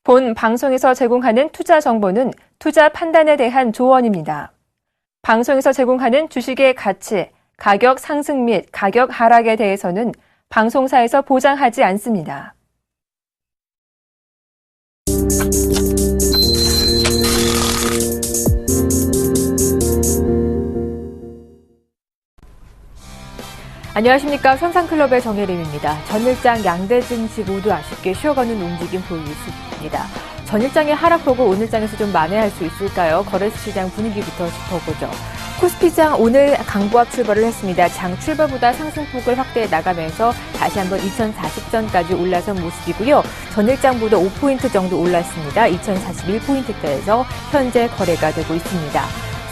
본 방송에서 제공하는 투자 정보는 투자 판단에 대한 조언입니다. 방송에서 제공하는 주식의 가치, 가격 상승 및 가격 하락에 대해서는 방송사에서 보장하지 않습니다. 안녕하십니까. 선상클럽의 정혜림입니다. 전일장 양대 증시 모두 아쉽게 쉬어가는 움직임 보이겠습니다. 전일장의 하락폭을 오늘장에서 좀 만회할 수 있을까요? 거래소 시장 분위기부터 짚어보죠. 코스피장 오늘 강보합 출발을 했습니다. 장 출발보다 상승폭을 확대해 나가면서 다시 한번 2040선까지 올라선 모습이고요. 전일장보다 5포인트 정도 올랐습니다. 2041포인트대에서 현재 거래가 되고 있습니다.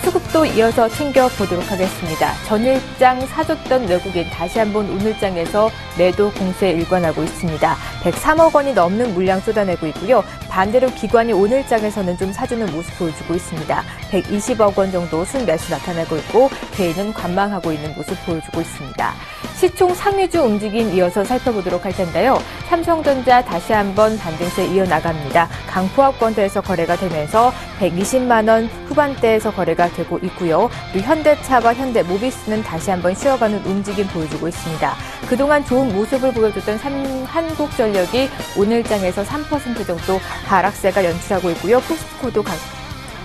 수급도 이어서 챙겨보도록 하겠습니다. 전일장 사줬던 외국인 다시 한번 오늘장에서 매도 공세에 일관하고 있습니다. 103억 원이 넘는 물량 쏟아내고 있고요. 반대로 기관이 오늘장에서는 좀 사주는 모습 보여주고 있습니다. 120억 원 정도 순매수 나타나고 있고 개인은 관망하고 있는 모습 보여주고 있습니다. 시총 상위주 움직임 이어서 살펴보도록 할 텐데요. 삼성전자 다시 한번 반등세 이어나갑니다. 강포합권대에서 거래가 되면서 120만 원 후반대에서 거래가 되고 있고요. 그리고 현대차와 현대모비스는 다시 한번 쉬어가는 움직임 보여주고 있습니다. 그동안 좋은 모습을 보여줬던 한국전력이 오늘장에서 3% 정도 하락세가 연출하고 있고요. 포스코도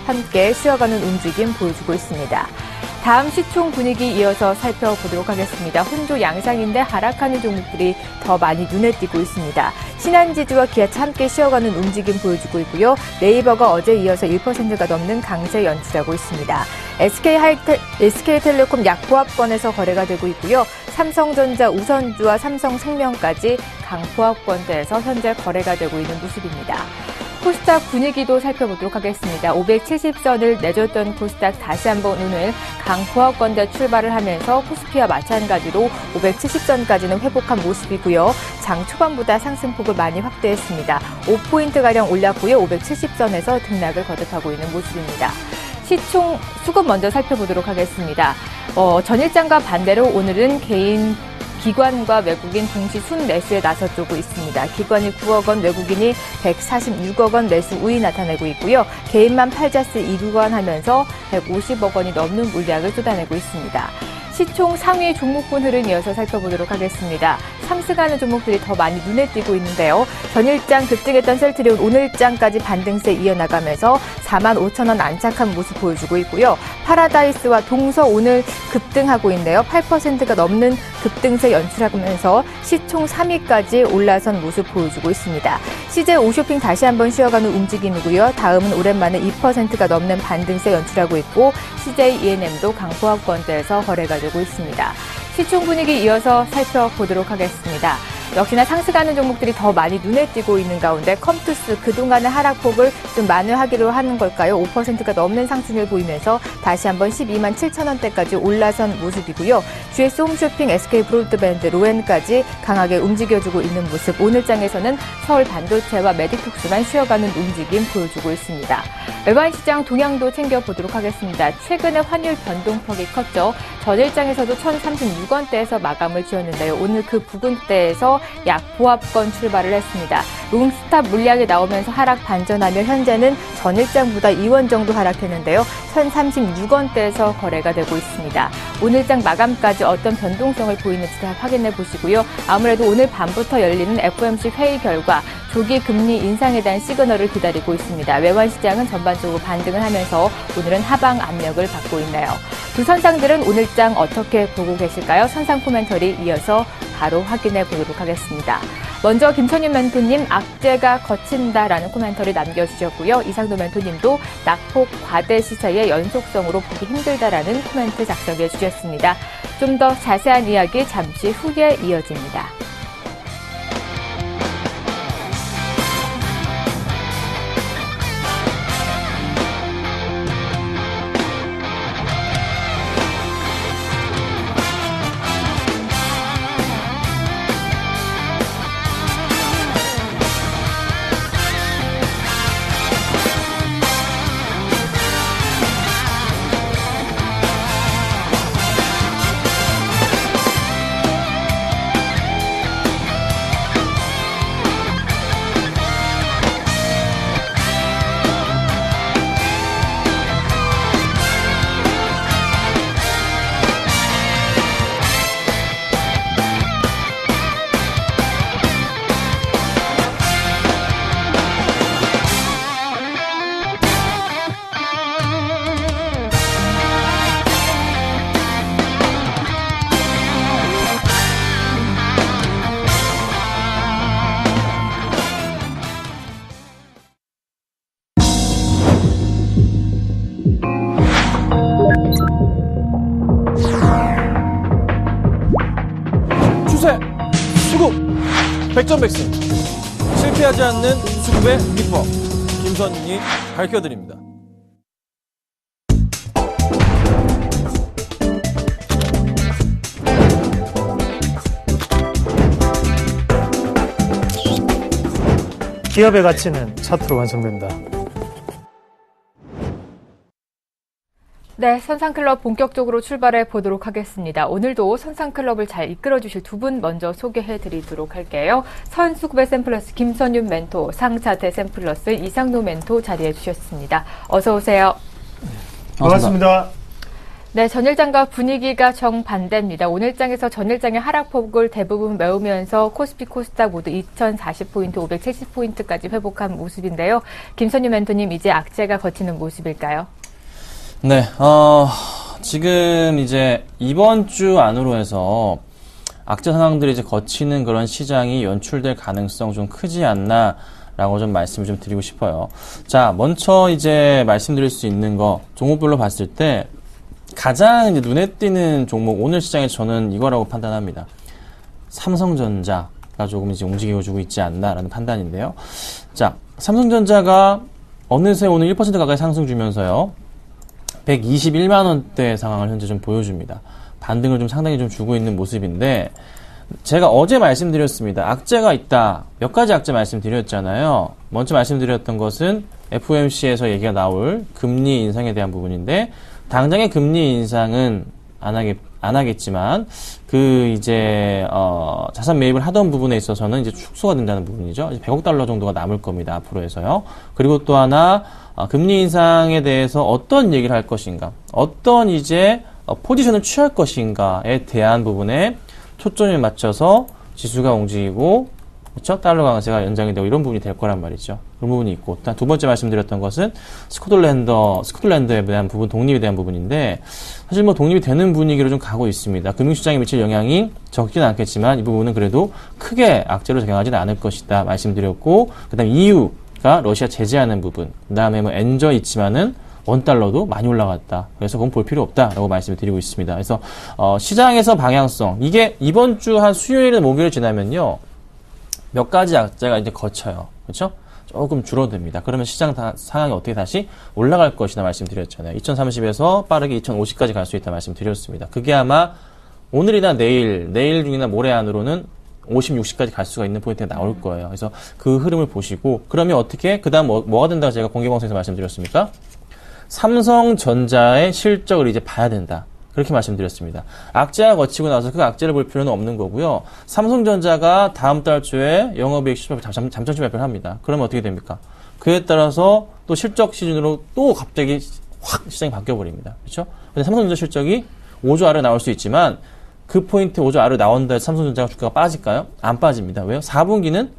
함께 쉬어가는 움직임 보여주고 있습니다. 다음 시총 분위기 이어서 살펴보도록 하겠습니다. 혼조 양상인데 하락하는 종목들이 더 많이 눈에 띄고 있습니다. 신한지주와 기아차 함께 쉬어가는 움직임 보여주고 있고요. 네이버가 어제 이어서 1%가 넘는 강세 연출하고 있습니다. SK텔레콤 약보합권에서 거래가 되고 있고요. 삼성전자, 우선주와 삼성생명까지 강보합권대에서 현재 거래가 되고 있는 모습입니다. 코스닥 분위기도 살펴보도록 하겠습니다. 570선을 내줬던 코스닥 다시 한번 오늘 강보합권대 출발을 하면서 코스피와 마찬가지로 570선까지는 회복한 모습이고요. 장 초반보다 상승폭을 많이 확대했습니다. 5포인트가량 올랐고요. 570선에서 등락을 거듭하고 있는 모습입니다. 시총 수급 먼저 살펴보도록 하겠습니다. 전일장과 반대로 오늘은 기관과 외국인 동시 순매수에 나서주고 있습니다. 기관이 9억 원, 외국인이 146억 원 매수 우위 나타내고 있고요. 개인만 팔자스 2구간 하면서 150억 원이 넘는 물량을 쏟아내고 있습니다. 시총 상위 종목군 흐름 이어서 살펴보도록 하겠습니다. 상승하는 종목들이 더 많이 눈에 띄고 있는데요. 전일장 급등했던 셀트리온 오늘장까지 반등세 이어나가면서 45,000원 안착한 모습 보여주고 있고요. 파라다이스와 동서 오늘 급등하고 있는데요. 8%가 넘는 급등세 연출하면서 시총 3위까지 올라선 모습 보여주고 있습니다. CJ 오쇼핑 다시 한번 쉬어가는 움직임이고요. 다음은 오랜만에 2%가 넘는 반등세 연출하고 있고 CJ E&M도 강보합권대에서 거래가 되고 있습니다. 시총 분위기 이어서 살펴보도록 하겠습니다. 역시나 상승하는 종목들이 더 많이 눈에 띄고 있는 가운데 컴투스 그동안의 하락폭을 좀 만회하기로 하는 걸까요? 5%가 넘는 상승을 보이면서 다시 한번 12만 7천원대까지 올라선 모습이고요. GS 홈쇼핑, SK 브로드밴드, 로엔까지 강하게 움직여주고 있는 모습. 오늘장에서는 서울 반도체와 메디톡스만 쉬어가는 움직임 보여주고 있습니다. 외환 시장 동향도 챙겨보도록 하겠습니다. 최근에 환율 변동폭이 컸죠. 전일장에서도 1,036원대에서 마감을 지었는데요. 오늘 그 부근대에서 약보합권 출발을 했습니다. 롱스탑 물량이 나오면서 하락 반전하며 현재는 전일장보다 2원 정도 하락했는데요. 1,036원대에서 거래가 되고 있습니다. 오늘장 마감까지 어떤 변동성을 보이는지 다 확인해 보시고요. 아무래도 오늘 밤부터 열리는 FOMC 회의 결과 조기 금리 인상에 대한 시그널을 기다리고 있습니다. 외환 시장은 전반적으로 반등을 하면서 오늘은 하방 압력을 받고 있네요. 두 선상들은 오늘장 어떻게 보고 계실까요? 선상 코멘터리 이어서 바로 확인해 보도록 하겠습니다. 먼저 김천윤 멘토님, 악재가 거친다라는 코멘터리 남겨주셨고요. 이상도 멘토님도 낙폭 과대 시세의 연속성으로 보기 힘들다라는 코멘트 작성해 주셨습니다. 좀 더 자세한 이야기 잠시 후에 이어집니다. 백전백승. 실패하지 않는 수급의 비법. 김선윤이 밝혀드립니다. 기업의 가치는 차트로 완성된다. 네, 선상클럽 본격적으로 출발해 보도록 하겠습니다. 오늘도 선상클럽을 잘 이끌어주실 두 분 먼저 소개해드리도록 할게요. 선수급의 샘플러스 김선윤 멘토, 상차대 샘플러스 이상노 멘토 자리해 주셨습니다. 어서 오세요. 반갑습니다. 네, 전일장과 분위기가 정반대입니다. 오늘장에서 전일장의 하락폭을 대부분 메우면서 코스피, 코스닥 모두 2040포인트, 570포인트까지 회복한 모습인데요. 김선윤 멘토님, 이제 악재가 걷히는 모습일까요? 네, 지금 이제 이번 주 안으로 해서 악재 상황들이 이제 거치는 그런 시장이 연출될 가능성 좀 크지 않나라고 좀 말씀을 좀 드리고 싶어요. 자, 먼저 이제 말씀드릴 수 있는 거, 종목별로 봤을 때 가장 이제 눈에 띄는 종목, 오늘 시장에서 저는 이거라고 판단합니다. 삼성전자가 조금 이제 움직여주고 있지 않나라는 판단인데요. 자, 삼성전자가 어느새 오늘 1% 가까이 상승 주면서요. 121만 원대 상황을 현재 좀 보여줍니다. 반등을 좀 상당히 좀 주고 있는 모습인데, 제가 어제 말씀드렸습니다. 악재가 있다. 몇 가지 악재 말씀드렸잖아요. 먼저 말씀드렸던 것은 FOMC에서 얘기가 나올 금리 인상에 대한 부분인데, 당장의 금리 인상은 안 하겠지만, 자산 매입을 하던 부분에 있어서는 이제 축소가 된다는 부분이죠. 이제 100억 달러 정도가 남을 겁니다. 앞으로 해서요. 그리고 또 하나, 금리 인상에 대해서 어떤 얘기를 할 것인가, 어떤 이제 포지션을 취할 것인가에 대한 부분에 초점을 맞춰서 지수가 움직이고, 그렇죠? 달러 강세가 연장이 되고 이런 부분이 될 거란 말이죠. 그런 부분이 있고, 두 번째 말씀드렸던 것은 스코틀랜드에 대한 부분, 독립에 대한 부분인데, 사실 뭐 독립이 되는 분위기로 좀 가고 있습니다. 금융시장에 미칠 영향이 적지는 않겠지만 이 부분은 그래도 크게 악재로 작용하지는 않을 것이다 말씀드렸고, 그다음 EU가 러시아 제재하는 부분, 그다음에 뭐 엔저 있지만은 원달러도 많이 올라갔다. 그래서 그건 볼 필요 없다라고 말씀을 드리고 있습니다. 그래서 시장에서 방향성, 이게 이번 주 한 수요일에 목요일 지나면요, 몇 가지 악재가 이제 거쳐요. 그렇죠? 조금 줄어듭니다. 그러면 시장 상황이 어떻게 다시 올라갈 것이다 말씀드렸잖아요. 2030에서 빠르게 2050까지 갈 수 있다 말씀드렸습니다. 그게 아마 오늘이나 내일 중이나 모레 안으로는 50, 60까지 갈 수가 있는 포인트가 나올 거예요. 그래서 그 흐름을 보시고, 그러면 어떻게, 그 다음 뭐가 된다고 제가 공개방송에서 말씀드렸습니까? 삼성전자의 실적을 이제 봐야 된다. 그렇게 말씀드렸습니다. 악재가 거치고 나서 그 악재를 볼 필요는 없는 거고요. 삼성전자가 다음 달 초에 영업이익 실적 잠정치 발표를 합니다. 그러면 어떻게 됩니까? 그에 따라서 또 실적 시즌으로 또 갑자기 확 시장이 바뀌어버립니다. 그렇죠? 근데 삼성전자 실적이 5조 아래 나올 수 있지만 그 포인트 5조 아래 나온다 해서 삼성전자가 주가가 빠질까요? 안 빠집니다. 왜요? 4분기는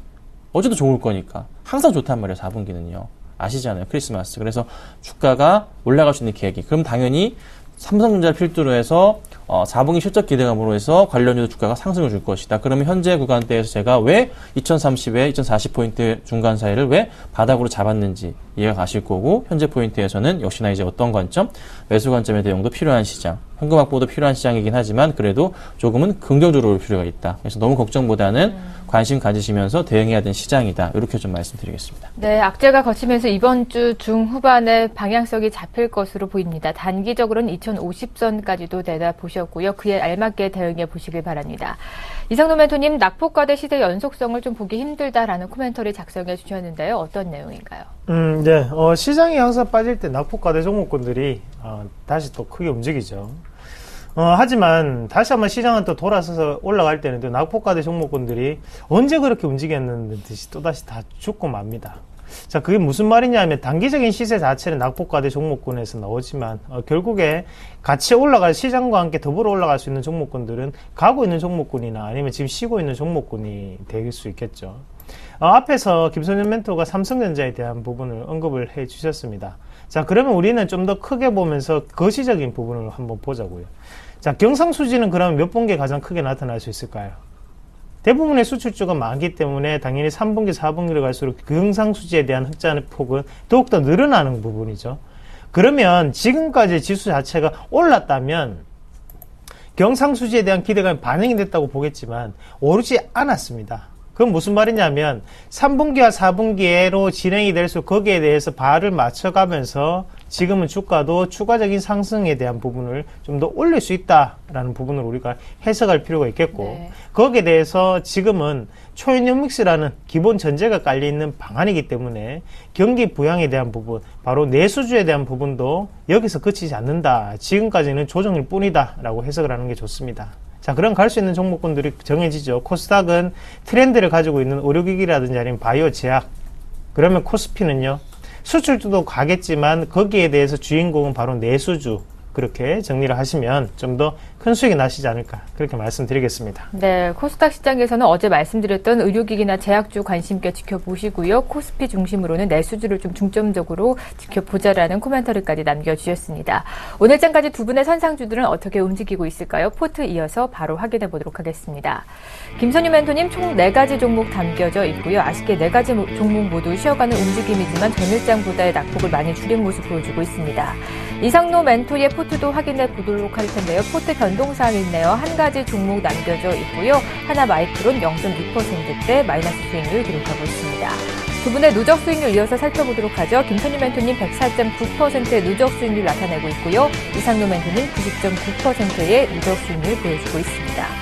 어제도 좋을 거니까. 항상 좋단 말이에요, 4분기는요. 아시잖아요, 크리스마스. 그래서 주가가 올라갈 수 있는 계기. 그럼 당연히 삼성전자를 필두로 해서 4분기 실적 기대감으로 해서 관련주도 주가가 상승을 줄 것이다. 그러면 현재 구간대에서 제가 왜 2030에 2040포인트 중간 사이를 왜 바닥으로 잡았는지 이해가 가실 거고, 현재 포인트에서는 역시나 이제 어떤 관점, 매수 관점의 대응도 필요한 시장, 현금 확보도 필요한 시장이긴 하지만 그래도 조금은 긍정적으로 올 필요가 있다. 그래서 너무 걱정보다는 관심 가지시면서 대응해야 되는 시장이다. 이렇게 좀 말씀드리겠습니다. 네, 악재가 거치면서 이번 주 중후반에 방향성이 잡힐 것으로 보입니다. 단기적으로는 2050선까지도 내다보셨고요. 그에 알맞게 대응해 보시길 바랍니다. 이상노 멘토님, 낙폭과대 시세 연속성을 좀 보기 힘들다라는 코멘터리 작성해 주셨는데요. 어떤 내용인가요? 네. 시장이 항상 빠질 때 낙폭과대 종목군들이 다시 또 크게 움직이죠. 하지만 다시 한번 시장은 또 돌아서서 올라갈 때는 또 낙폭과대 종목군들이 언제 그렇게 움직였는 듯이 또다시 다 죽고 맙니다. 자, 그게 무슨 말이냐면 단기적인 시세 자체는 낙폭과대 종목군에서 나오지만 결국에 같이 올라갈, 시장과 함께 더불어 올라갈 수 있는 종목군들은 가고 있는 종목군이나 아니면 지금 쉬고 있는 종목군이 될 수 있겠죠. 앞에서 김선윤 멘토가 삼성전자에 대한 부분을 언급을 해 주셨습니다. 자, 그러면 우리는 좀 더 크게 보면서 거시적인 부분을 한번 보자고요. 자, 경상수지는 그러면 몇 분기에 가장 크게 나타날 수 있을까요? 대부분의 수출주가 많기 때문에 당연히 3분기, 4분기로 갈수록 경상수지에 대한 흑자의 폭은 더욱더 늘어나는 부분이죠. 그러면 지금까지 지수 자체가 올랐다면 경상수지에 대한 기대감이 반영이 됐다고 보겠지만 오르지 않았습니다. 그건 무슨 말이냐면 3분기와 4분기로 진행이 될수록 거기에 대해서 발을 맞춰가면서 지금은 주가도 추가적인 상승에 대한 부분을 좀 더 올릴 수 있다라는 부분을 우리가 해석할 필요가 있겠고 네. 거기에 대해서 지금은 초연형 믹스라는 기본 전제가 깔려있는 방안이기 때문에 경기 부양에 대한 부분, 바로 내수주에 대한 부분도 여기서 그치지 않는다. 지금까지는 조정일 뿐이다 라고 해석을 하는 게 좋습니다. 자, 그럼 갈 수 있는 종목군들이 정해지죠. 코스닥은 트렌드를 가지고 있는 의료기기라든지 아니면 바이오 제약. 그러면 코스피는요. 수출주도 가겠지만 거기에 대해서 주인공은 바로 내수주. 그렇게 정리를 하시면 좀 더 큰 수익이 나시지 않을까 그렇게 말씀드리겠습니다. 네, 코스닥 시장에서는 어제 말씀드렸던 의료기기나 제약주 관심 있게 지켜보시고요. 코스피 중심으로는 내수주를 좀 중점적으로 지켜보자라는 코멘터리까지 남겨주셨습니다. 오늘장까지 두 분의 선상주들은 어떻게 움직이고 있을까요? 포트 이어서 바로 확인해 보도록 하겠습니다. 김선유 멘토님 총 4가지 종목 담겨져 있고요. 아쉽게 4가지 종목 모두 쉬어가는 움직임이지만 전일장보다의 낙폭을 많이 줄인 모습 보여주고 있습니다. 이상로 멘토의 포트도 확인해 보도록 할 텐데요. 포트 변동사항이 있네요. 한 가지 종목 남겨져 있고요. 하나 마이크론 0.6%대 마이너스 수익률 기록하고 있습니다. 두 분의 누적 수익률 이어서 살펴보도록 하죠. 김선유 멘토님 104.9%의 누적 수익률 나타내고 있고요. 이상로 멘토님 90.9%의 누적 수익률 보여주고 있습니다.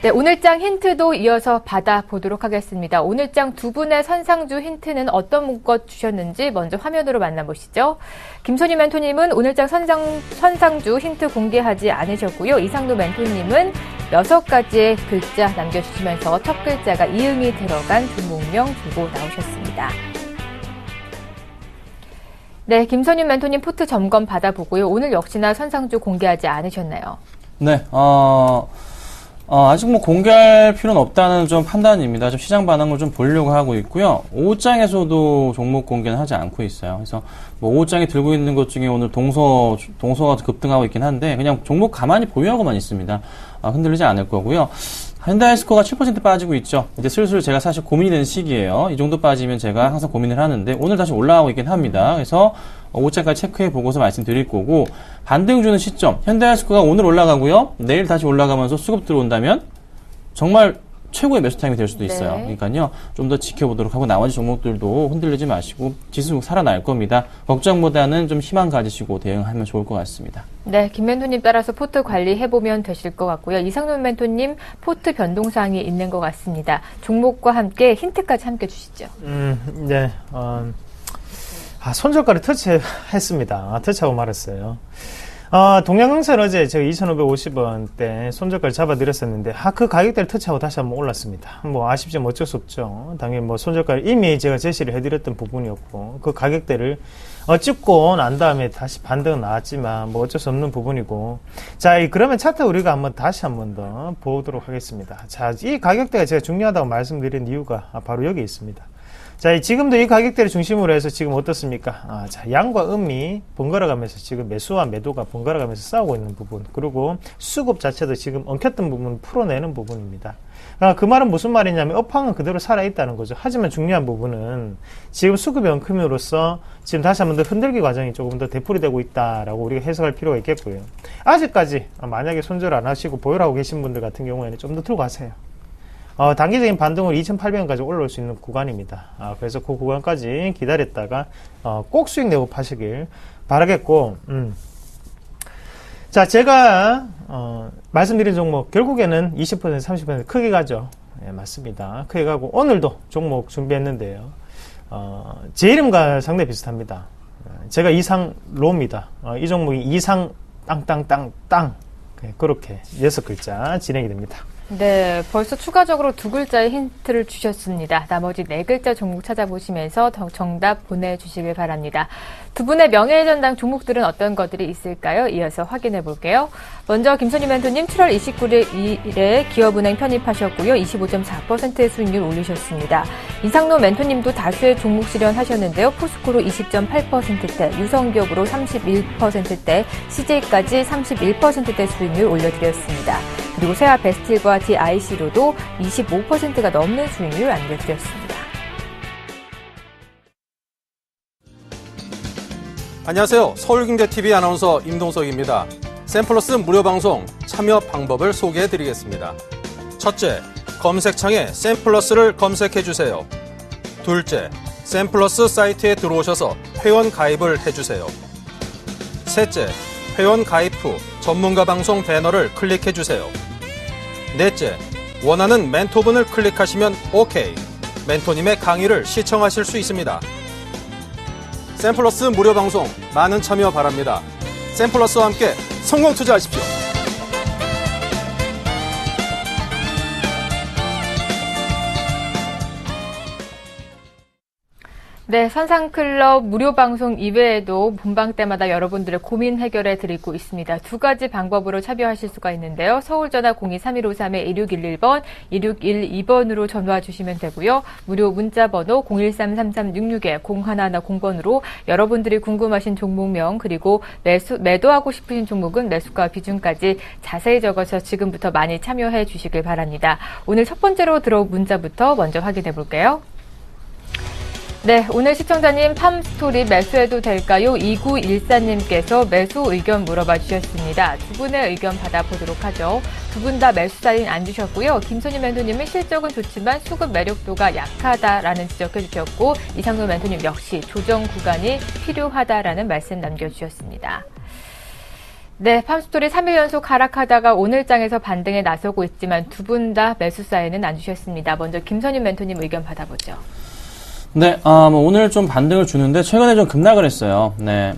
네, 오늘장 힌트도 이어서 받아보도록 하겠습니다. 오늘장 두 분의 선상주 힌트는 어떤 것 주셨는지 먼저 화면으로 만나보시죠. 김선유 멘토님은 오늘장 선상주 힌트 공개하지 않으셨고요. 이상로 멘토님은 6가지의 글자 남겨주시면서 첫 글자가 이응이 들어간 종목명 들고 나오셨습니다. 네, 김선유 멘토님 포트 점검 받아보고요. 오늘 역시나 선상주 공개하지 않으셨나요? 네, 아직 뭐 공개할 필요는 없다는 좀 판단입니다. 좀 시장 반응을 좀 보려고 하고 있고요. 5장에서도 종목 공개는 하지 않고 있어요. 그래서 뭐 5장에 들고 있는 것 중에 오늘 동서가 급등하고 있긴 한데 그냥 종목 가만히 보유하고만 있습니다. 흔들리지 않을 거고요. 현대아이스코어가 7% 빠지고 있죠. 이제 슬슬 제가 사실 고민이 되는 시기예요. 이 정도 빠지면 제가 항상 고민을 하는데 오늘 다시 올라가고 있긴 합니다. 그래서 5장까지 체크해 보고서 말씀드릴 거고 반등 주는 시점 현대아이스코어가 오늘 올라가고요. 내일 다시 올라가면서 수급 들어온다면 정말 최고의 매수 타임이 될 수도 있어요. 네. 그러니까요. 좀 더 지켜보도록 하고 나머지 종목들도 흔들리지 마시고 지수 살아날 겁니다. 걱정보다는 좀 희망 가지시고 대응하면 좋을 것 같습니다. 네, 김 멘토님 따라서 포트 관리해보면 되실 것 같고요. 이상론 멘토님 포트 변동사항이 있는 것 같습니다. 종목과 함께 힌트까지 함께 주시죠. 네. 손절가를 터치했습니다. 터치하고 말았어요. 동양항선 어제 제가 2,550원대 손절가를 잡아드렸었는데, 그 가격대를 터치하고 다시 한번 올랐습니다. 뭐 아쉽지만 어쩔 수 없죠. 당연히 뭐 손절가를 이미 제가 제시를 해드렸던 부분이었고, 그 가격대를 찍고 난 다음에 다시 반등은 나왔지만 뭐 어쩔 수 없는 부분이고. 자, 그러면 차트 우리가 다시 한번 더 보도록 하겠습니다. 자, 이 가격대가 제가 중요하다고 말씀드린 이유가 바로 여기 있습니다. 자, 지금도 이 가격대를 중심으로 해서 지금 어떻습니까? 자, 양과 음이 번갈아가면서 지금 매수와 매도가 번갈아가면서 싸우고 있는 부분, 그리고 수급 자체도 지금 엉켰던 부분 풀어내는 부분입니다. 그 말은 무슨 말이냐면 업황은 그대로 살아있다는 거죠. 하지만 중요한 부분은 지금 수급이 엉킴으로써 지금 다시 한번 더 흔들기 과정이 조금 더 되풀이되고 있다라고 우리가 해석할 필요가 있겠고요. 아직까지 만약에 손절 안 하시고 보유하고 계신 분들 같은 경우에는 좀 더 들고 가세요. 단기적인 반등으로 2,800원까지 올라올 수 있는 구간입니다. 그래서 그 구간까지 기다렸다가 꼭 수익 내고 파시길 바라겠고, 자, 제가 말씀드린 종목 결국에는 20% 30% 크게 가죠. 네, 맞습니다. 크게 가고 오늘도 종목 준비했는데요. 제 이름과 상당히 비슷합니다. 제가 이상로입니다. 이 종목이 이상 땅땅땅땅, 그렇게 6글자 진행이 됩니다. 네, 벌써 추가적으로 2글자의 힌트를 주셨습니다. 나머지 4글자 종목 찾아보시면서 정답 보내주시길 바랍니다. 두 분의 명예의 전당 종목들은 어떤 것들이 있을까요? 이어서 확인해 볼게요. 먼저 김선유 멘토님 7월 29일에 기업은행 편입하셨고요. 25.4%의 수익률 올리셨습니다. 이상로 멘토님도 다수의 종목 실현하셨는데요. 포스코로 20.8%대, 유성기업으로 31%대, CJ까지 31%대 수익률 올려드렸습니다. 그리고 세아 베스틸과 DIC로도 25%가 넘는 수익률 안겨드렸습니다. 안녕하세요. 서울경제TV 아나운서 임동석입니다. 샘플러스 무료 방송 참여 방법을 소개해 드리겠습니다. 첫째, 검색창에 샘플러스를 검색해주세요. 둘째, 샘플러스 사이트에 들어오셔서 회원 가입을 해주세요. 셋째, 회원 가입 후 전문가 방송 배너를 클릭해주세요. 넷째, 원하는 멘토분을 클릭하시면 OK. 멘토님의 강의를 시청하실 수 있습니다. 샘플러스 무료 방송 많은 참여 바랍니다. 샘플러스와 함께 성공 투자하십시오. 네, 선상클럽 무료 방송 이외에도 본방 때마다 여러분들의 고민 해결해 드리고 있습니다. 두 가지 방법으로 참여하실 수가 있는데요. 서울전화 02-3153-1611번, 1612번으로 전화 주시면 되고요. 무료 문자번호 013-3366-0110번으로 여러분들이 궁금하신 종목명 그리고 매도하고 싶으신 종목은 매수가 비중까지 자세히 적어서 지금부터 많이 참여해 주시길 바랍니다. 오늘 첫 번째로 들어온 문자부터 먼저 확인해 볼게요. 네, 오늘 시청자님 팜스토리 매수해도 될까요? 2914님께서 매수 의견 물어봐 주셨습니다. 두 분의 의견 받아보도록 하죠. 두 분 다 매수 사인 안 주셨고요. 김선희 멘토님은 실적은 좋지만 수급 매력도가 약하다라는 지적해 주셨고 이상노 멘토님 역시 조정 구간이 필요하다라는 말씀 남겨주셨습니다. 네, 팜스토리 3일 연속 하락하다가 오늘 장에서 반등에 나서고 있지만 두 분 다 매수 사인은 안 주셨습니다. 먼저 김선희 멘토님 의견 받아보죠. 네, 오늘 좀 반등을 주는데 최근에 좀 급락을 했어요. 네,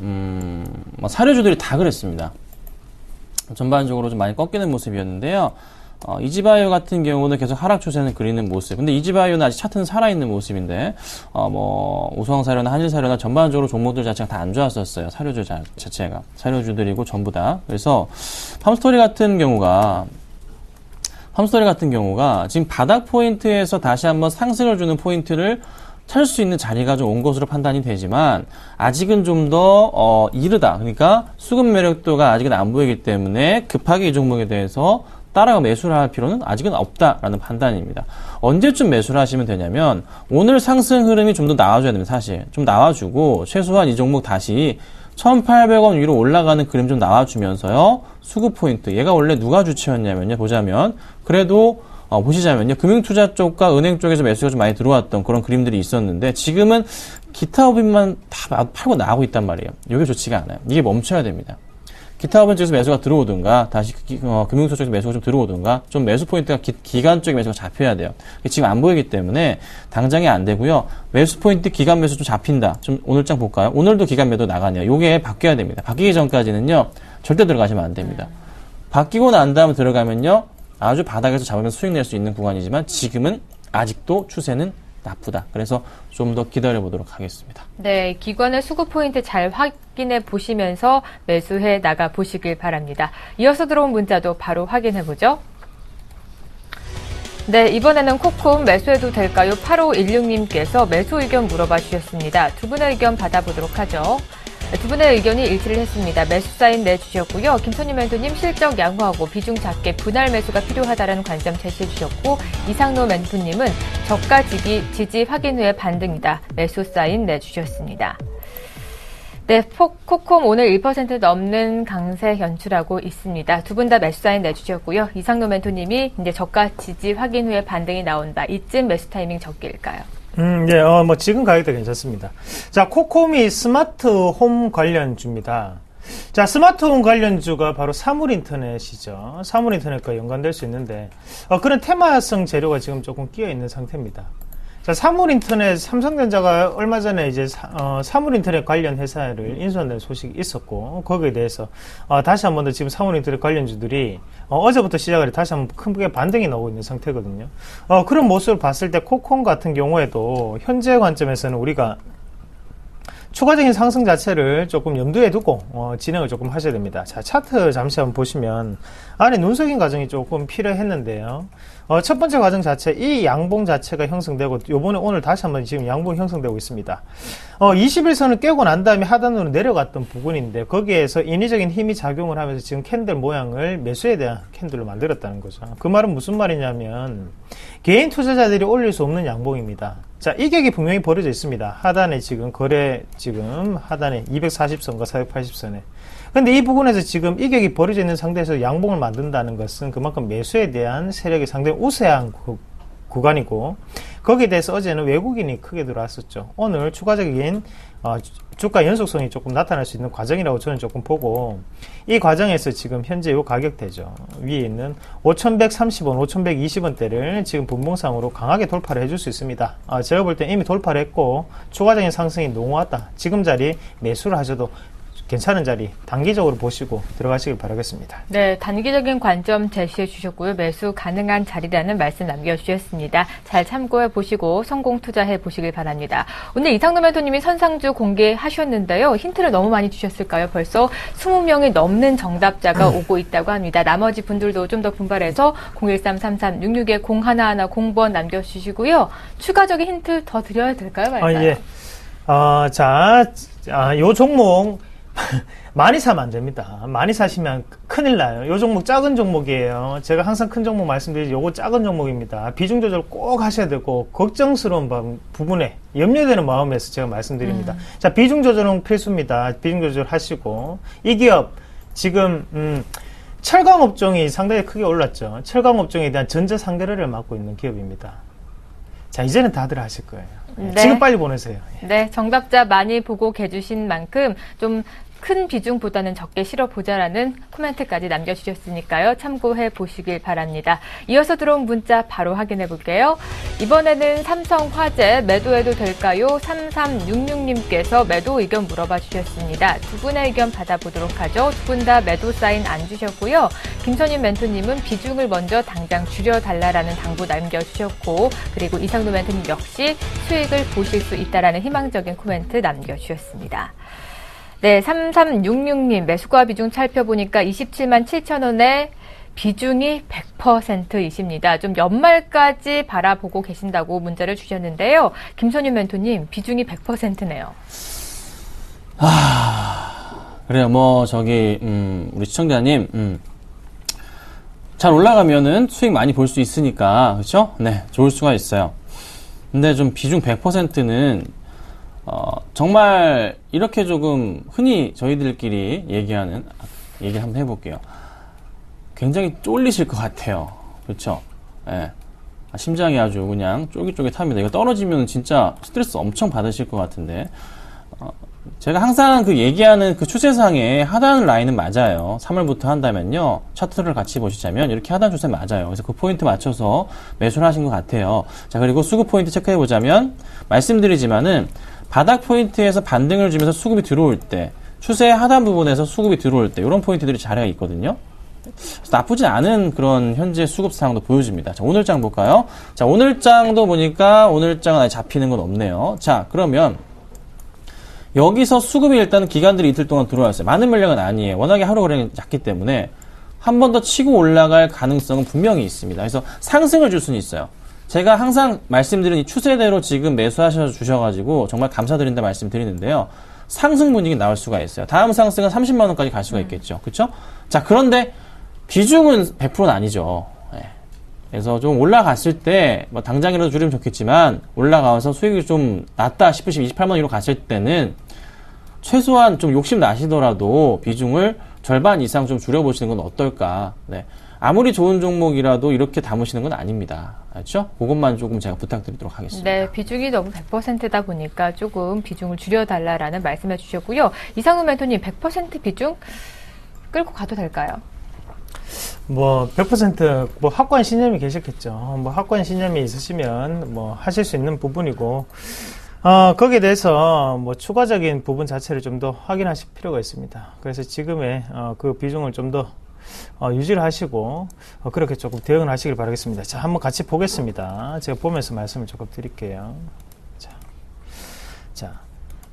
사료주들이 다 그랬습니다. 전반적으로 좀 많이 꺾이는 모습이었는데요. 이지바이오 같은 경우는 계속 하락 추세는 그리는 모습. 근데 이지바이오는 아직 차트는 살아있는 모습인데, 우성사료나 한일사료나 전반적으로 종목들 자체가 다 안 좋았었어요. 사료주 자체가. 사료주들이고 전부 다. 그래서 팜스토리 같은 경우가 지금 바닥 포인트에서 다시 한번 상승을 주는 포인트를 찾을 수 있는 자리가 좀 온 것으로 판단이 되지만 아직은 좀 더 이르다. 그러니까 수급 매력도가 아직은 안 보이기 때문에 급하게 이 종목에 대해서 따라가 매수를 할 필요는 아직은 없다라는 판단입니다. 언제쯤 매수를 하시면 되냐면 오늘 상승 흐름이 좀 더 나와줘야 됩니다. 사실 좀 나와주고 최소한 이 종목 다시 1,800원 위로 올라가는 그림 좀 나와주면서요. 수급 포인트. 얘가 원래 누가 주체였냐면요. 보자면 그래도 보시자면요. 금융투자 쪽과 은행 쪽에서 매수가 좀 많이 들어왔던 그런 그림들이 있었는데 지금은 기타 법인만 다 팔고 나가고 있단 말이에요. 이게 좋지가 않아요. 이게 멈춰야 됩니다. 기타 법인 쪽에서 매수가 들어오든가 다시 금융투자 쪽에서 매수가 좀 들어오든가 좀 매수 포인트가 기간 쪽에 매수가 잡혀야 돼요. 지금 안 보이기 때문에 당장이 안 되고요. 매수 포인트 기간 매수 좀 잡힌다. 좀 오늘장 볼까요? 오늘도 기간 매도 나가네요. 요게 바뀌어야 됩니다. 바뀌기 전까지는요. 절대 들어가시면 안 됩니다. 바뀌고 난 다음에 들어가면요. 아주 바닥에서 잡으면 수익 낼 수 있는 구간이지만 지금은 아직도 추세는 나쁘다. 그래서 좀 더 기다려 보도록 하겠습니다. 네, 기관의 수급 포인트 잘 확인해 보시면서 매수해 나가 보시길 바랍니다. 이어서 들어온 문자도 바로 확인해 보죠. 네, 이번에는 코콤 매수해도 될까요? 8516님께서 매수 의견 물어봐 주셨습니다. 두 분의 의견 받아보도록 하죠. 두 분의 의견이 일치를 했습니다. 매수 사인 내주셨고요. 김선희 멘토님 실적 양호하고 비중 작게 분할 매수가 필요하다는 관점 제시해 주셨고 이상노 멘토님은 저가 지지 확인 후에 반등이다. 매수 사인 내주셨습니다. 네, 코콤 오늘 1% 넘는 강세 연출하고 있습니다. 두 분 다 매수 사인 내주셨고요. 이상노 멘토님이 이제 저가 지지 확인 후에 반등이 나온다. 이쯤 매수 타이밍 적기일까요? 네, 지금 가격도 괜찮습니다. 자, 코콤이 스마트 홈 관련주입니다. 자, 스마트 홈 관련주가 바로 사물인터넷이죠. 사물인터넷과 연관될 수 있는데, 그런 테마성 재료가 지금 조금 끼어 있는 상태입니다. 자, 사물인터넷, 삼성전자가 얼마 전에 이제 사물인터넷 관련 회사를 인수한다는 소식이 있었고, 거기에 대해서 다시 한 번 더 지금 사물인터넷 관련주들이 어제부터 시작을 해 다시 한번 크게 반등이 나오고 있는 상태거든요. 그런 모습을 봤을 때 코콤 같은 경우에도 현재 관점에서는 우리가 추가적인 상승 자체를 조금 염두에 두고 진행을 조금 하셔야 됩니다. 자, 차트 잠시 한번 보시면 안에 눈속임 과정이 조금 필요했는데요. 첫 번째 과정 자체, 이 양봉 자체가 형성되고 요번에 오늘 다시 한번 지금 양봉이 형성되고 있습니다. 21선을 깨고 난 다음에 하단으로 내려갔던 부분인데 거기에서 인위적인 힘이 작용을 하면서 지금 캔들 모양을 매수에 대한 캔들로 만들었다는 거죠. 그 말은 무슨 말이냐면 개인 투자자들이 올릴 수 없는 양봉입니다. 자, 이격이 분명히 벌어져 있습니다. 하단에 지금 하단에 240선과 480선에. 근데 이 부분에서 지금 이격이 벌어져 있는 상태에서 양봉을 만든다는 것은 그만큼 매수에 대한 세력이 상당히 우세한 구간이고, 거기에 대해서 어제는 외국인이 크게 들어왔었죠. 오늘 추가적인 주가 연속성이 조금 나타날 수 있는 과정이라고 저는 조금 보고, 이 과정에서 지금 현재 요 가격대죠. 위에 있는 5,130원, 5,120원대를 지금 분봉상으로 강하게 돌파를 해줄 수 있습니다. 제가 볼 때 이미 돌파를 했고 추가적인 상승이 농후하다. 지금 자리 매수를 하셔도 괜찮은 자리 단기적으로 보시고 들어가시길 바라겠습니다. 네, 단기적인 관점 제시해 주셨고요. 매수 가능한 자리라는 말씀 남겨주셨습니다. 잘 참고해 보시고 성공 투자해 보시길 바랍니다. 오늘 이상로 멘토님이 선상주 공개하셨는데요. 힌트를 너무 많이 주셨을까요? 벌써 20명이 넘는 정답자가 오고 있다고 합니다. 나머지 분들도 좀 더 분발해서 01333-66-0110번 남겨주시고요. 추가적인 힌트 더 드려야 될까요? 말까요? 예. 요 종목 많이 사면 안 됩니다. 많이 사시면 큰일 나요. 요 종목 작은 종목이에요. 제가 항상 큰 종목 말씀드리지 요거 작은 종목입니다. 비중 조절 꼭 하셔야 되고 걱정스러운 부분에 염려되는 마음에서 제가 말씀드립니다. 자, 비중 조절은 필수입니다. 비중 조절 하시고 이 기업 지금 철강 업종이 상당히 크게 올랐죠. 철강 업종에 대한 전자 상거래를 맡고 있는 기업입니다. 자, 이제는 다들 아실 거예요. 네. 지금 빨리 보내세요. 네, 정답자 많이 보고 계주신 만큼 좀 큰 비중보다는 적게 실어보자라는 코멘트까지 남겨주셨으니까요. 참고해 보시길 바랍니다. 이어서 들어온 문자 바로 확인해 볼게요. 이번에는 삼성화재 매도해도 될까요? 3366님께서 매도 의견 물어봐 주셨습니다. 두 분의 의견 받아보도록 하죠. 두 분 다 매도 사인 안 주셨고요. 김선임 멘토님은 비중을 먼저 당장 줄여달라라는 당부 남겨주셨고, 그리고 이상도 멘토님 역시 수익을 보실 수 있다라는 희망적인 코멘트 남겨주셨습니다. 네, 3366님 매수가 비중 살펴보니까 27만 7천 원에 비중이 100%이십니다. 좀 연말까지 바라보고 계신다고 문자를 주셨는데요. 김선윤 멘토님 비중이 100%네요. 그래요. 우리 시청자님, 잘 올라가면은 수익 많이 볼 수 있으니까, 그렇죠? 네, 좋을 수가 있어요. 근데 좀 비중 100%는 정말 이렇게 조금 흔히 저희들끼리 얘기 한번 해볼게요. 굉장히 쫄리실 것 같아요. 그렇죠? 예. 심장이 아주 그냥 쫄깃쫄깃합니다. 이거 떨어지면 진짜 스트레스 엄청 받으실 것 같은데, 제가 항상 얘기하는 추세상의 하단 라인은 맞아요. 3월부터 한다면요. 차트를 같이 보시자면 이렇게 하단 추세 맞아요. 그래서 그 포인트 맞춰서 매수를 하신 것 같아요. 자, 그리고 수급 포인트 체크해 보자면 말씀드리지만은 바닥 포인트에서 반등을 주면서 수급이 들어올 때, 추세의 하단 부분에서 수급이 들어올 때 이런 포인트들이 자리가 있거든요. 그래서 나쁘지 않은 그런 현재 수급 상황도 보여집니다. 자, 오늘 장 볼까요? 자, 오늘 장도 보니까 오늘 장은 아직 잡히는 건 없네요. 자, 그러면 여기서 수급이 일단 기관들이 이틀 동안 들어왔어요. 많은 물량은 아니에요. 워낙에 하루 거래량이 작기 때문에 한 번 더 치고 올라갈 가능성은 분명히 있습니다. 그래서 상승을 줄 수는 있어요. 제가 항상 말씀드린 이 추세대로 지금 매수하셔 주셔가지고 정말 감사드린다 말씀드리는데요. 상승 분위기 나올 수가 있어요. 다음 상승은 30만 원까지 갈 수가 있겠죠. 그렇죠? 자, 그런데 비중은 100%는 아니죠. 네. 그래서 좀 올라갔을 때 당장이라도 줄이면 좋겠지만 올라가서 수익이 좀 낮다 싶으시면 28만 원으로 갔을 때는 최소한 좀 욕심 나시더라도 비중을 절반 이상 좀 줄여보시는 건 어떨까. 네. 아무리 좋은 종목이라도 이렇게 담으시는 건 아닙니다. 그렇죠? 그것만 조금 제가 부탁드리도록 하겠습니다. 네, 비중이 너무 100%다 보니까 조금 비중을 줄여달라라는 말씀해 주셨고요. 이상훈 멘토님 100% 비중 끌고 가도 될까요? 100% 확고한 신념이 계셨겠죠. 확고한 신념이 있으시면 하실 수 있는 부분이고, 거기에 대해서 추가적인 부분 자체를 좀 더 확인하실 필요가 있습니다. 그래서 지금의 그 비중을 좀 더 유지를 하시고 그렇게 조금 대응을 하시길 바라겠습니다. 자, 한번 같이 보겠습니다. 제가 보면서 말씀을 조금 드릴게요. 자,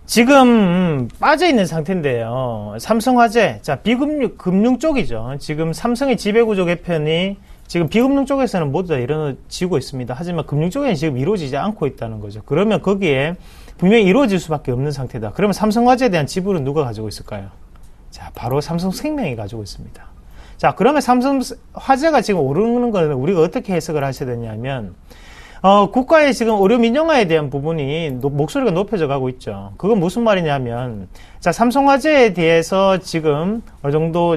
지금 빠져있는 상태인데요. 삼성화재, 자, 금융 쪽이죠. 지금 삼성의 지배구조 개편이 지금 비금융 쪽에서는 모두 다 이루어지고 있습니다. 하지만 금융 쪽에는 지금 이루어지지 않고 있다는 거죠. 그러면 거기에 분명히 이루어질 수밖에 없는 상태다. 그러면 삼성화재에 대한 지분은 누가 가지고 있을까요? 자, 바로 삼성생명이 가지고 있습니다. 자, 그러면 삼성화재가 지금 오르는 거는 우리가 어떻게 해석을 하셔야 되냐면, 국가의 지금 의료 민영화에 대한 부분이 목소리가 높여져 가고 있죠. 그건 무슨 말이냐면, 자, 삼성화재에 대해서 지금 어느 정도,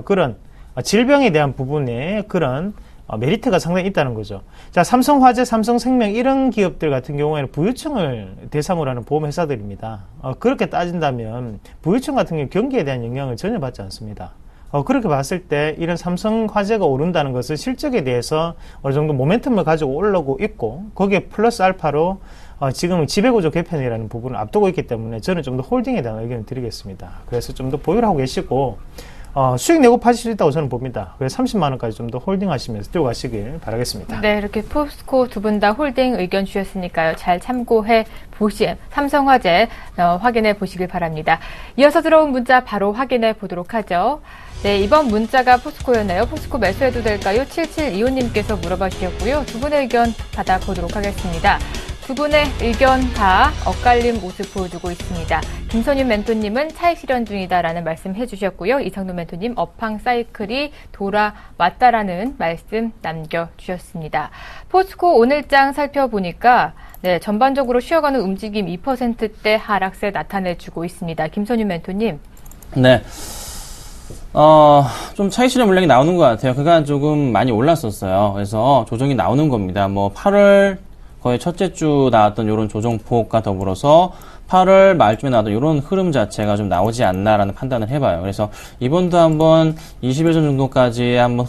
그런 질병에 대한 부분에 그런 메리트가 상당히 있다는 거죠. 자, 삼성화재, 삼성생명 이런 기업들 같은 경우에는 부유층을 대상으로 하는 보험회사들입니다. 그렇게 따진다면 부유층 같은 경우 경기에 대한 영향을 전혀 받지 않습니다. 그렇게 봤을 때 이런 삼성화재가 오른다는 것은 실적에 대해서 어느 정도 모멘텀을 가지고 올라오고 있고 거기에 플러스 알파로 지금은 지배구조 개편이라는 부분을 앞두고 있기 때문에 저는 좀 더 홀딩에 대한 의견을 드리겠습니다. 그래서 좀 더 보유를 하고 계시고 수익 내고 파실 수 있다고 저는 봅니다. 그래서 30만원까지 좀 더 홀딩하시면서 들고 가시길 바라겠습니다. 네, 이렇게 포스코 두 분 다 홀딩 의견 주셨으니까요. 잘 참고해 삼성화재 확인해 보시길 바랍니다. 이어서 들어온 문자 바로 확인해 보도록 하죠. 네, 이번 문자가 포스코였네요. 포스코 매수해도 될까요? 7725님께서 물어봐 주셨고요. 두 분의 의견 받아보도록 하겠습니다. 두 분의 의견 다 엇갈린 모습 보여주고 있습니다. 김선윤 멘토님은 차익 실현 중이다라는 말씀 해주셨고요. 이상돈 멘토님 업황 사이클이 돌아왔다라는 말씀 남겨주셨습니다. 포스코 오늘장 살펴보니까 네, 전반적으로 쉬어가는 움직임 2%대 하락세 나타내주고 있습니다. 김선윤 멘토님. 네. 좀 차익 실현 물량이 나오는 것 같아요. 그간 조금 많이 올랐었어요. 그래서 조정이 나오는 겁니다. 8월 거의 첫째 주 나왔던 이런 조정폭과 더불어서 8월 말쯤에 나왔던 이런 흐름 자체가 좀 나오지 않나라는 판단을 해봐요. 그래서 이번도 한번 21선 정도까지 한번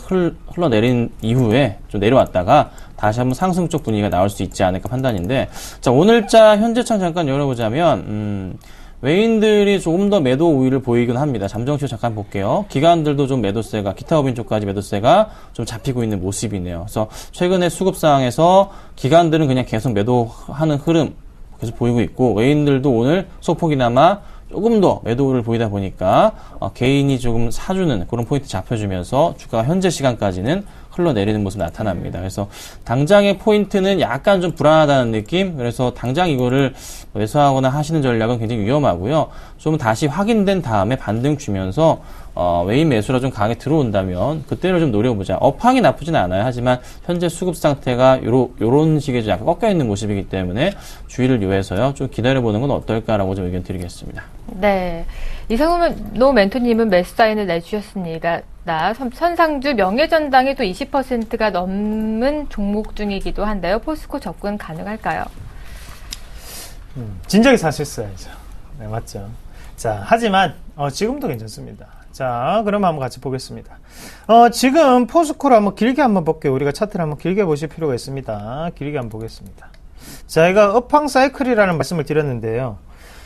흘러내린 이후에 좀 내려왔다가 다시 한번 상승 쪽 분위기가 나올 수 있지 않을까 판단인데, 자, 오늘자 현재창 잠깐 열어보자면, 외인들이 조금 더 매도 우위를 보이긴 합니다. 잠정치로 잠깐 볼게요. 기관들도 좀 매도세가, 기타법인 쪽까지 매도세가 좀 잡히고 있는 모습이네요. 그래서 최근에 수급 상황에서 기관들은 그냥 계속 매도하는 흐름 계속 보이고 있고, 외인들도 오늘 소폭이나마 조금 더 매도를 보이다 보니까 개인이 조금 사주는 그런 포인트 잡혀주면서 주가가 현재 시간까지는 흘러내리는 모습 나타납니다. 그래서 당장의 포인트는 약간 좀 불안하다는 느낌. 그래서 당장 이거를 매수하거나 하시는 전략은 굉장히 위험하고요. 좀 다시 확인된 다음에 반등 주면서 외인 매수가 좀 강하게 들어온다면 그때를 좀 노려보자. 업황이 나쁘진 않아요. 하지만 현재 수급 상태가 요런 식의 좀 약간 꺾여 있는 모습이기 때문에 주의를 요해서요. 좀 기다려보는 건 어떨까라고 좀 의견 드리겠습니다. 네. 이상훈 멘토님은 매수 사인을 내주셨습니다. 선상주 명예전당이 또 20%가 넘는 종목 중이기도 한데요. 포스코 접근 가능할까요? 진작에 사셨어야죠. 네, 맞죠. 자, 하지만 지금도 괜찮습니다. 자, 그러면 한번 같이 보겠습니다. 지금 포스코를 한번 길게 한번 볼게요. 우리가 차트를 한번 길게 보실 필요가 있습니다. 길게 한번 보겠습니다. 자, 이거 업황 사이클이라는 말씀을 드렸는데요.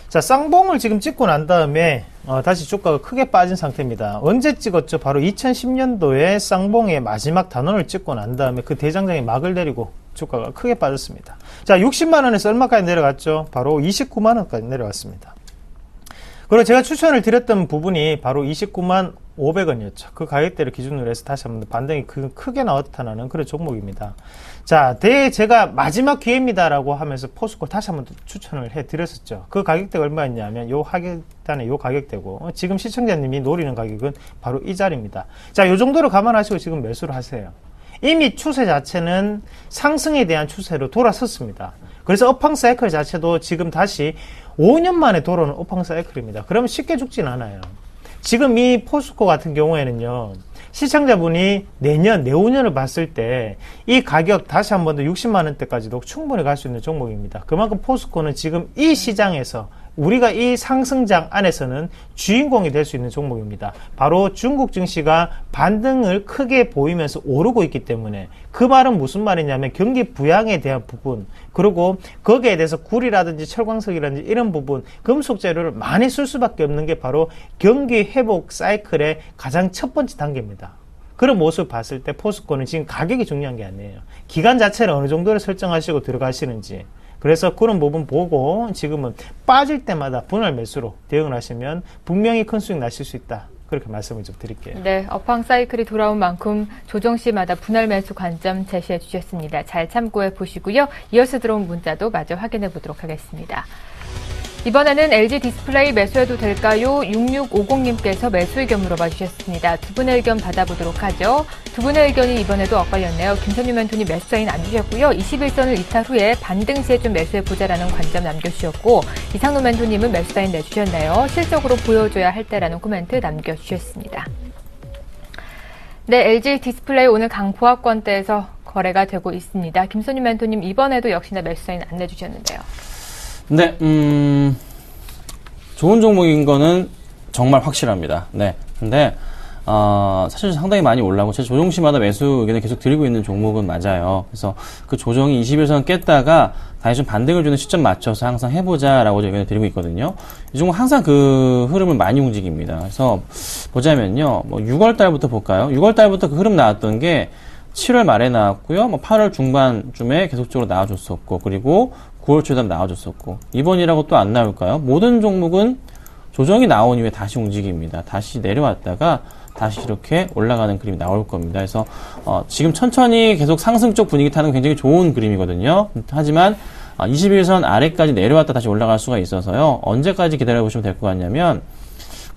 자, 쌍봉을 지금 찍고 난 다음에 다시 주가가 크게 빠진 상태입니다. 언제 찍었죠? 바로 2010년도에 쌍봉의 마지막 단원을 찍고 난 다음에 그 대장장이 막을 내리고 주가가 크게 빠졌습니다. 자, 60만원에서 얼마까지 내려갔죠? 바로 29만원까지 내려왔습니다. 그리고 제가 추천을 드렸던 부분이 바로 29만 500원이었죠. 그 가격대를 기준으로 해서 다시 한번 반등이 크게 나타나는 그런 종목입니다. 자, 제가 마지막 기회입니다라고 하면서 포스코 다시 한번 추천을 해드렸었죠. 그 가격대가 얼마였냐면 요 하단에 요 가격대고 지금 시청자님이 노리는 가격은 바로 이 자리입니다. 자, 요 정도로 감안하시고 지금 매수를 하세요. 이미 추세 자체는 상승에 대한 추세로 돌아섰습니다. 그래서 업황 사이클 자체도 지금 다시 5년 만에 돌아오는 업황 사이클입니다. 그러면 쉽게 죽진 않아요. 지금 이 포스코 같은 경우에는요, 시청자분이 내후년을 봤을 때 이 가격 다시 한 번 더 60만원대까지도 충분히 갈 수 있는 종목입니다. 그만큼 포스코는 지금 이 시장에서 우리가 이 상승장 안에서는 주인공이 될 수 있는 종목입니다. 바로 중국 증시가 반등을 크게 보이면서 오르고 있기 때문에, 그 말은 무슨 말이냐면 경기 부양에 대한 부분, 그리고 거기에 대해서 구리라든지 철광석이라든지 이런 부분, 금속 재료를 많이 쓸 수밖에 없는 게 바로 경기 회복 사이클의 가장 첫 번째 단계입니다. 그런 모습을 봤을 때 포스코는 지금 가격이 중요한 게 아니에요. 기간 자체를 어느 정도를 설정하시고 들어가시는지, 그래서 그런 부분 보고 지금은 빠질 때마다 분할 매수로 대응을 하시면 분명히 큰 수익 나실 수 있다. 그렇게 말씀을 좀 드릴게요. 네, 업황 사이클이 돌아온 만큼 조정 시마다 분할 매수 관점 제시해 주셨습니다. 잘 참고해 보시고요. 이어서 들어온 문자도 마저 확인해 보도록 하겠습니다. 이번에는 LG 디스플레이 매수해도 될까요? 6650님께서 매수 의견 물어봐 주셨습니다. 두 분의 의견 받아보도록 하죠. 두 분의 의견이 이번에도 엇갈렸네요. 김선유 멘토님 매수 사인 안 주셨고요. 21선을 이탈 후에 반등 시에 좀 매수해보자라는 관점 남겨주셨고, 이상노 멘토님은 매수 사인 내주셨네요. 실적으로 보여줘야 할 때라는 코멘트 남겨주셨습니다. 네, LG 디스플레이 오늘 강보합권대에서 거래가 되고 있습니다. 김선희 멘토님, 이번에도 역시나 매수 사인 안내 주셨는데요. 네, 좋은 종목인 거는 정말 확실합니다. 네. 근데, 사실 상당히 많이 올라오고, 제 조정시마다 매수 의견을 계속 드리고 있는 종목은 맞아요. 그래서 그 조정이 21선 깼다가 다시 좀 반등을 주는 시점 맞춰서 항상 해보자라고 의견을 드리고 있거든요. 이 종목 항상 그 흐름을 많이 움직입니다. 그래서 보자면요. 뭐 6월 달부터 볼까요? 6월 달부터 그 흐름 나왔던 게 7월 말에 나왔고요. 뭐 8월 중반쯤에 계속적으로 나와줬었고, 그리고 9월 초에 나와줬었고, 이번이라고 또 안 나올까요? 모든 종목은 조정이 나온 이후에 다시 움직입니다. 다시 내려왔다가 다시 이렇게 올라가는 그림이 나올 겁니다. 그래서 지금 천천히 계속 상승 쪽 분위기 타는 굉장히 좋은 그림이거든요. 하지만 21선 아래까지 내려왔다 다시 올라갈 수가 있어서요. 언제까지 기다려보시면 될 것 같냐면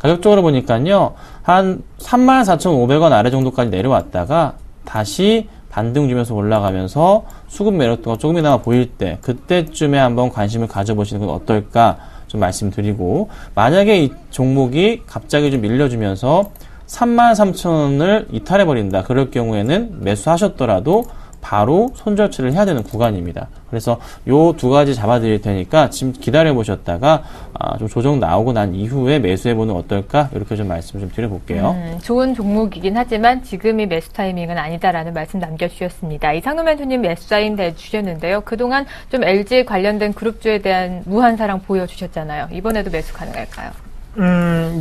가격적으로 보니까요. 한 34,500원 아래 정도까지 내려왔다가 다시 반등 주면서 올라가면서 수급 매력도가 조금이나마 보일 때 그때쯤에 한번 관심을 가져보시는 건 어떨까 좀 말씀드리고, 만약에 이 종목이 갑자기 좀 밀려주면서 33,000원을 이탈해버린다. 그럴 경우에는 매수하셨더라도 바로 손절치를 해야 되는 구간입니다. 그래서 요 두 가지 잡아드릴 테니까 지금 기다려보셨다가 좀 조정 나오고 난 이후에 매수해보는 어떨까? 이렇게 좀 말씀 좀 드려볼게요. 좋은 종목이긴 하지만 지금이 매수 타이밍은 아니다라는 말씀 남겨주셨습니다. 이상노 멘토님 매수 사인 내주셨는데요. 그동안 좀 LG 관련된 그룹주에 대한 무한사랑 보여주셨잖아요. 이번에도 매수 가능할까요?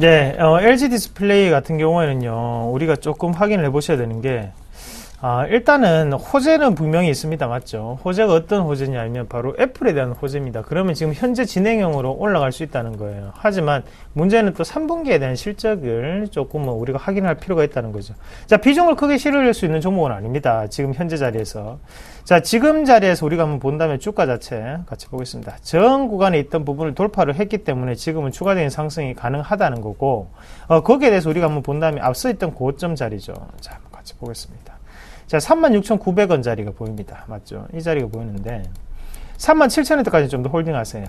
네. LG 디스플레이 같은 경우에는요, 우리가 조금 확인을 해보셔야 되는 게, 일단은 호재는 분명히 있습니다. 맞죠? 호재가 어떤 호재냐면 바로 애플에 대한 호재입니다. 그러면 지금 현재 진행형으로 올라갈 수 있다는 거예요. 하지만 문제는 또 3분기에 대한 실적을 조금 우리가 확인할 필요가 있다는 거죠. 자, 비중을 크게 실을 수 있는 종목은 아닙니다. 지금 현재 자리에서. 자, 지금 자리에서 우리가 한번 본다면 주가 자체 같이 보겠습니다. 전 구간에 있던 부분을 돌파를 했기 때문에 지금은 추가적인 상승이 가능하다는 거고, 거기에 대해서 우리가 한번 본다면 앞서 있던 고점 자리죠. 자, 한번 같이 보겠습니다. 자, 36,900원 자리가 보입니다. 맞죠? 이 자리가 보이는데 37,000원대까지 좀 더 홀딩하세요.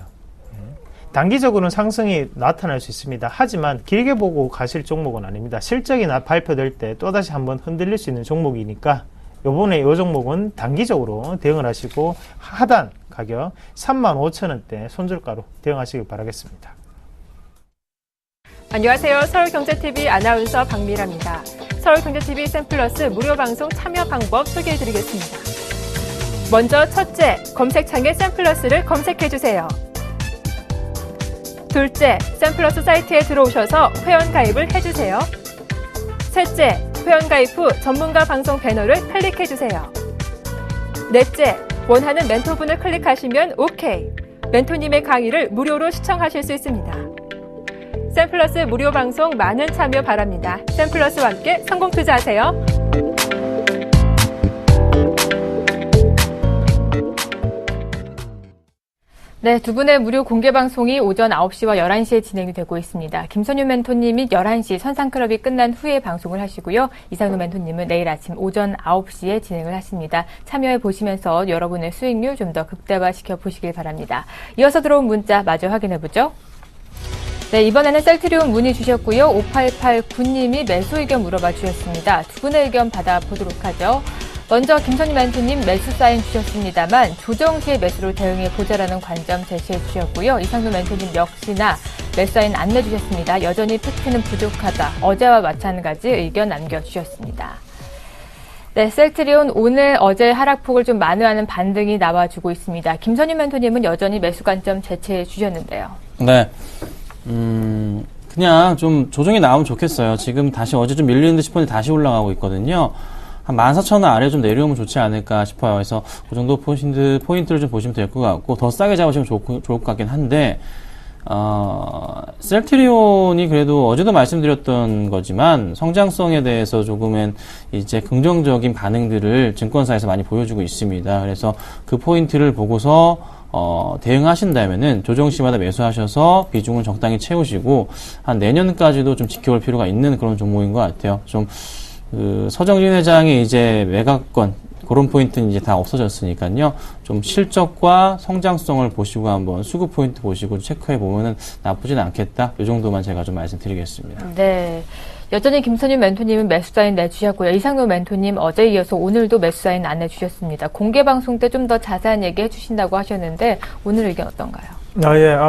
단기적으로는 상승이 나타날 수 있습니다. 하지만 길게 보고 가실 종목은 아닙니다. 실적이 발표될 때 또다시 한번 흔들릴 수 있는 종목이니까 요번에 이 종목은 단기적으로 대응을 하시고 하단 가격 35,000원대 손절가로 대응하시길 바라겠습니다. 안녕하세요. 서울경제TV 아나운서 박미라입니다. 서울경제TV 샘플러스 무료 방송 참여 방법 소개해드리겠습니다. 먼저 첫째, 검색창에 샘플러스를 검색해주세요. 둘째, 샘플러스 사이트에 들어오셔서 회원 가입을 해주세요. 셋째, 회원 가입 후 전문가 방송 배너를 클릭해주세요. 넷째, 원하는 멘토분을 클릭하시면 OK. 멘토님의 강의를 무료로 시청하실 수 있습니다. 샘플러스 무료 방송 많은 참여 바랍니다. 샘플러스와 함께 성공 투자하세요. 네, 두 분의 무료 공개 방송이 오전 9시와 11시에 진행이 되고 있습니다. 김선유 멘토님이 11시 선상클럽이 끝난 후에 방송을 하시고요. 이상노 멘토님은 내일 아침 오전 9시에 진행을 하십니다. 참여해 보시면서 여러분의 수익률 좀 더 극대화시켜 보시길 바랍니다. 이어서 들어온 문자 마저 확인해 보죠. 네, 이번에는 셀트리온 문의 주셨고요. 5889님이 매수 의견 물어봐 주셨습니다. 두 분의 의견 받아보도록 하죠. 먼저 김선희 멘토님 매수 사인 주셨습니다만 조정 시에 매수로 대응해 보자라는 관점 제시해 주셨고요. 이상노 멘토님 역시나 매수 사인 안내 주셨습니다. 여전히 팩트는 부족하다. 어제와 마찬가지 의견 남겨주셨습니다. 네, 셀트리온 오늘 어제 하락폭을 좀 만회하는 반등이 나와주고 있습니다. 김선희 멘토님은 여전히 매수 관점 제시해 주셨는데요. 네. 그냥 좀 조정이 나오면 좋겠어요. 지금 다시 어제 좀 밀리는 듯 싶었는데 다시 올라가고 있거든요. 한 14,000원 아래 좀 내려오면 좋지 않을까 싶어요. 그래서 그 정도 포인트를 좀 보시면 될 것 같고, 더 싸게 잡으시면 좋을 것 같긴 한데, 셀트리온이 그래도 어제도 말씀드렸던 거지만, 성장성에 대해서 조금은 이제 긍정적인 반응들을 증권사에서 많이 보여주고 있습니다. 그래서 그 포인트를 보고서 대응하신다면은 조정시마다 매수하셔서 비중을 적당히 채우시고 한 내년까지도 좀 지켜볼 필요가 있는 그런 종목인 것 같아요. 좀 서정진 회장의 이제 매각권 그런 포인트는 이제 다 없어졌으니까요. 좀 실적과 성장성을 보시고 한번 수급 포인트 보시고 체크해 보면은 나쁘진 않겠다. 이 정도만 제가 좀 말씀드리겠습니다. 네. 여전히 김선윤 멘토님은 매수사인 내주셨고요. 이상노 멘토님 어제 이어서 오늘도 매수사인 안 내주셨습니다. 공개 방송 때 좀 더 자세한 얘기 해주신다고 하셨는데 오늘 의견 어떤가요?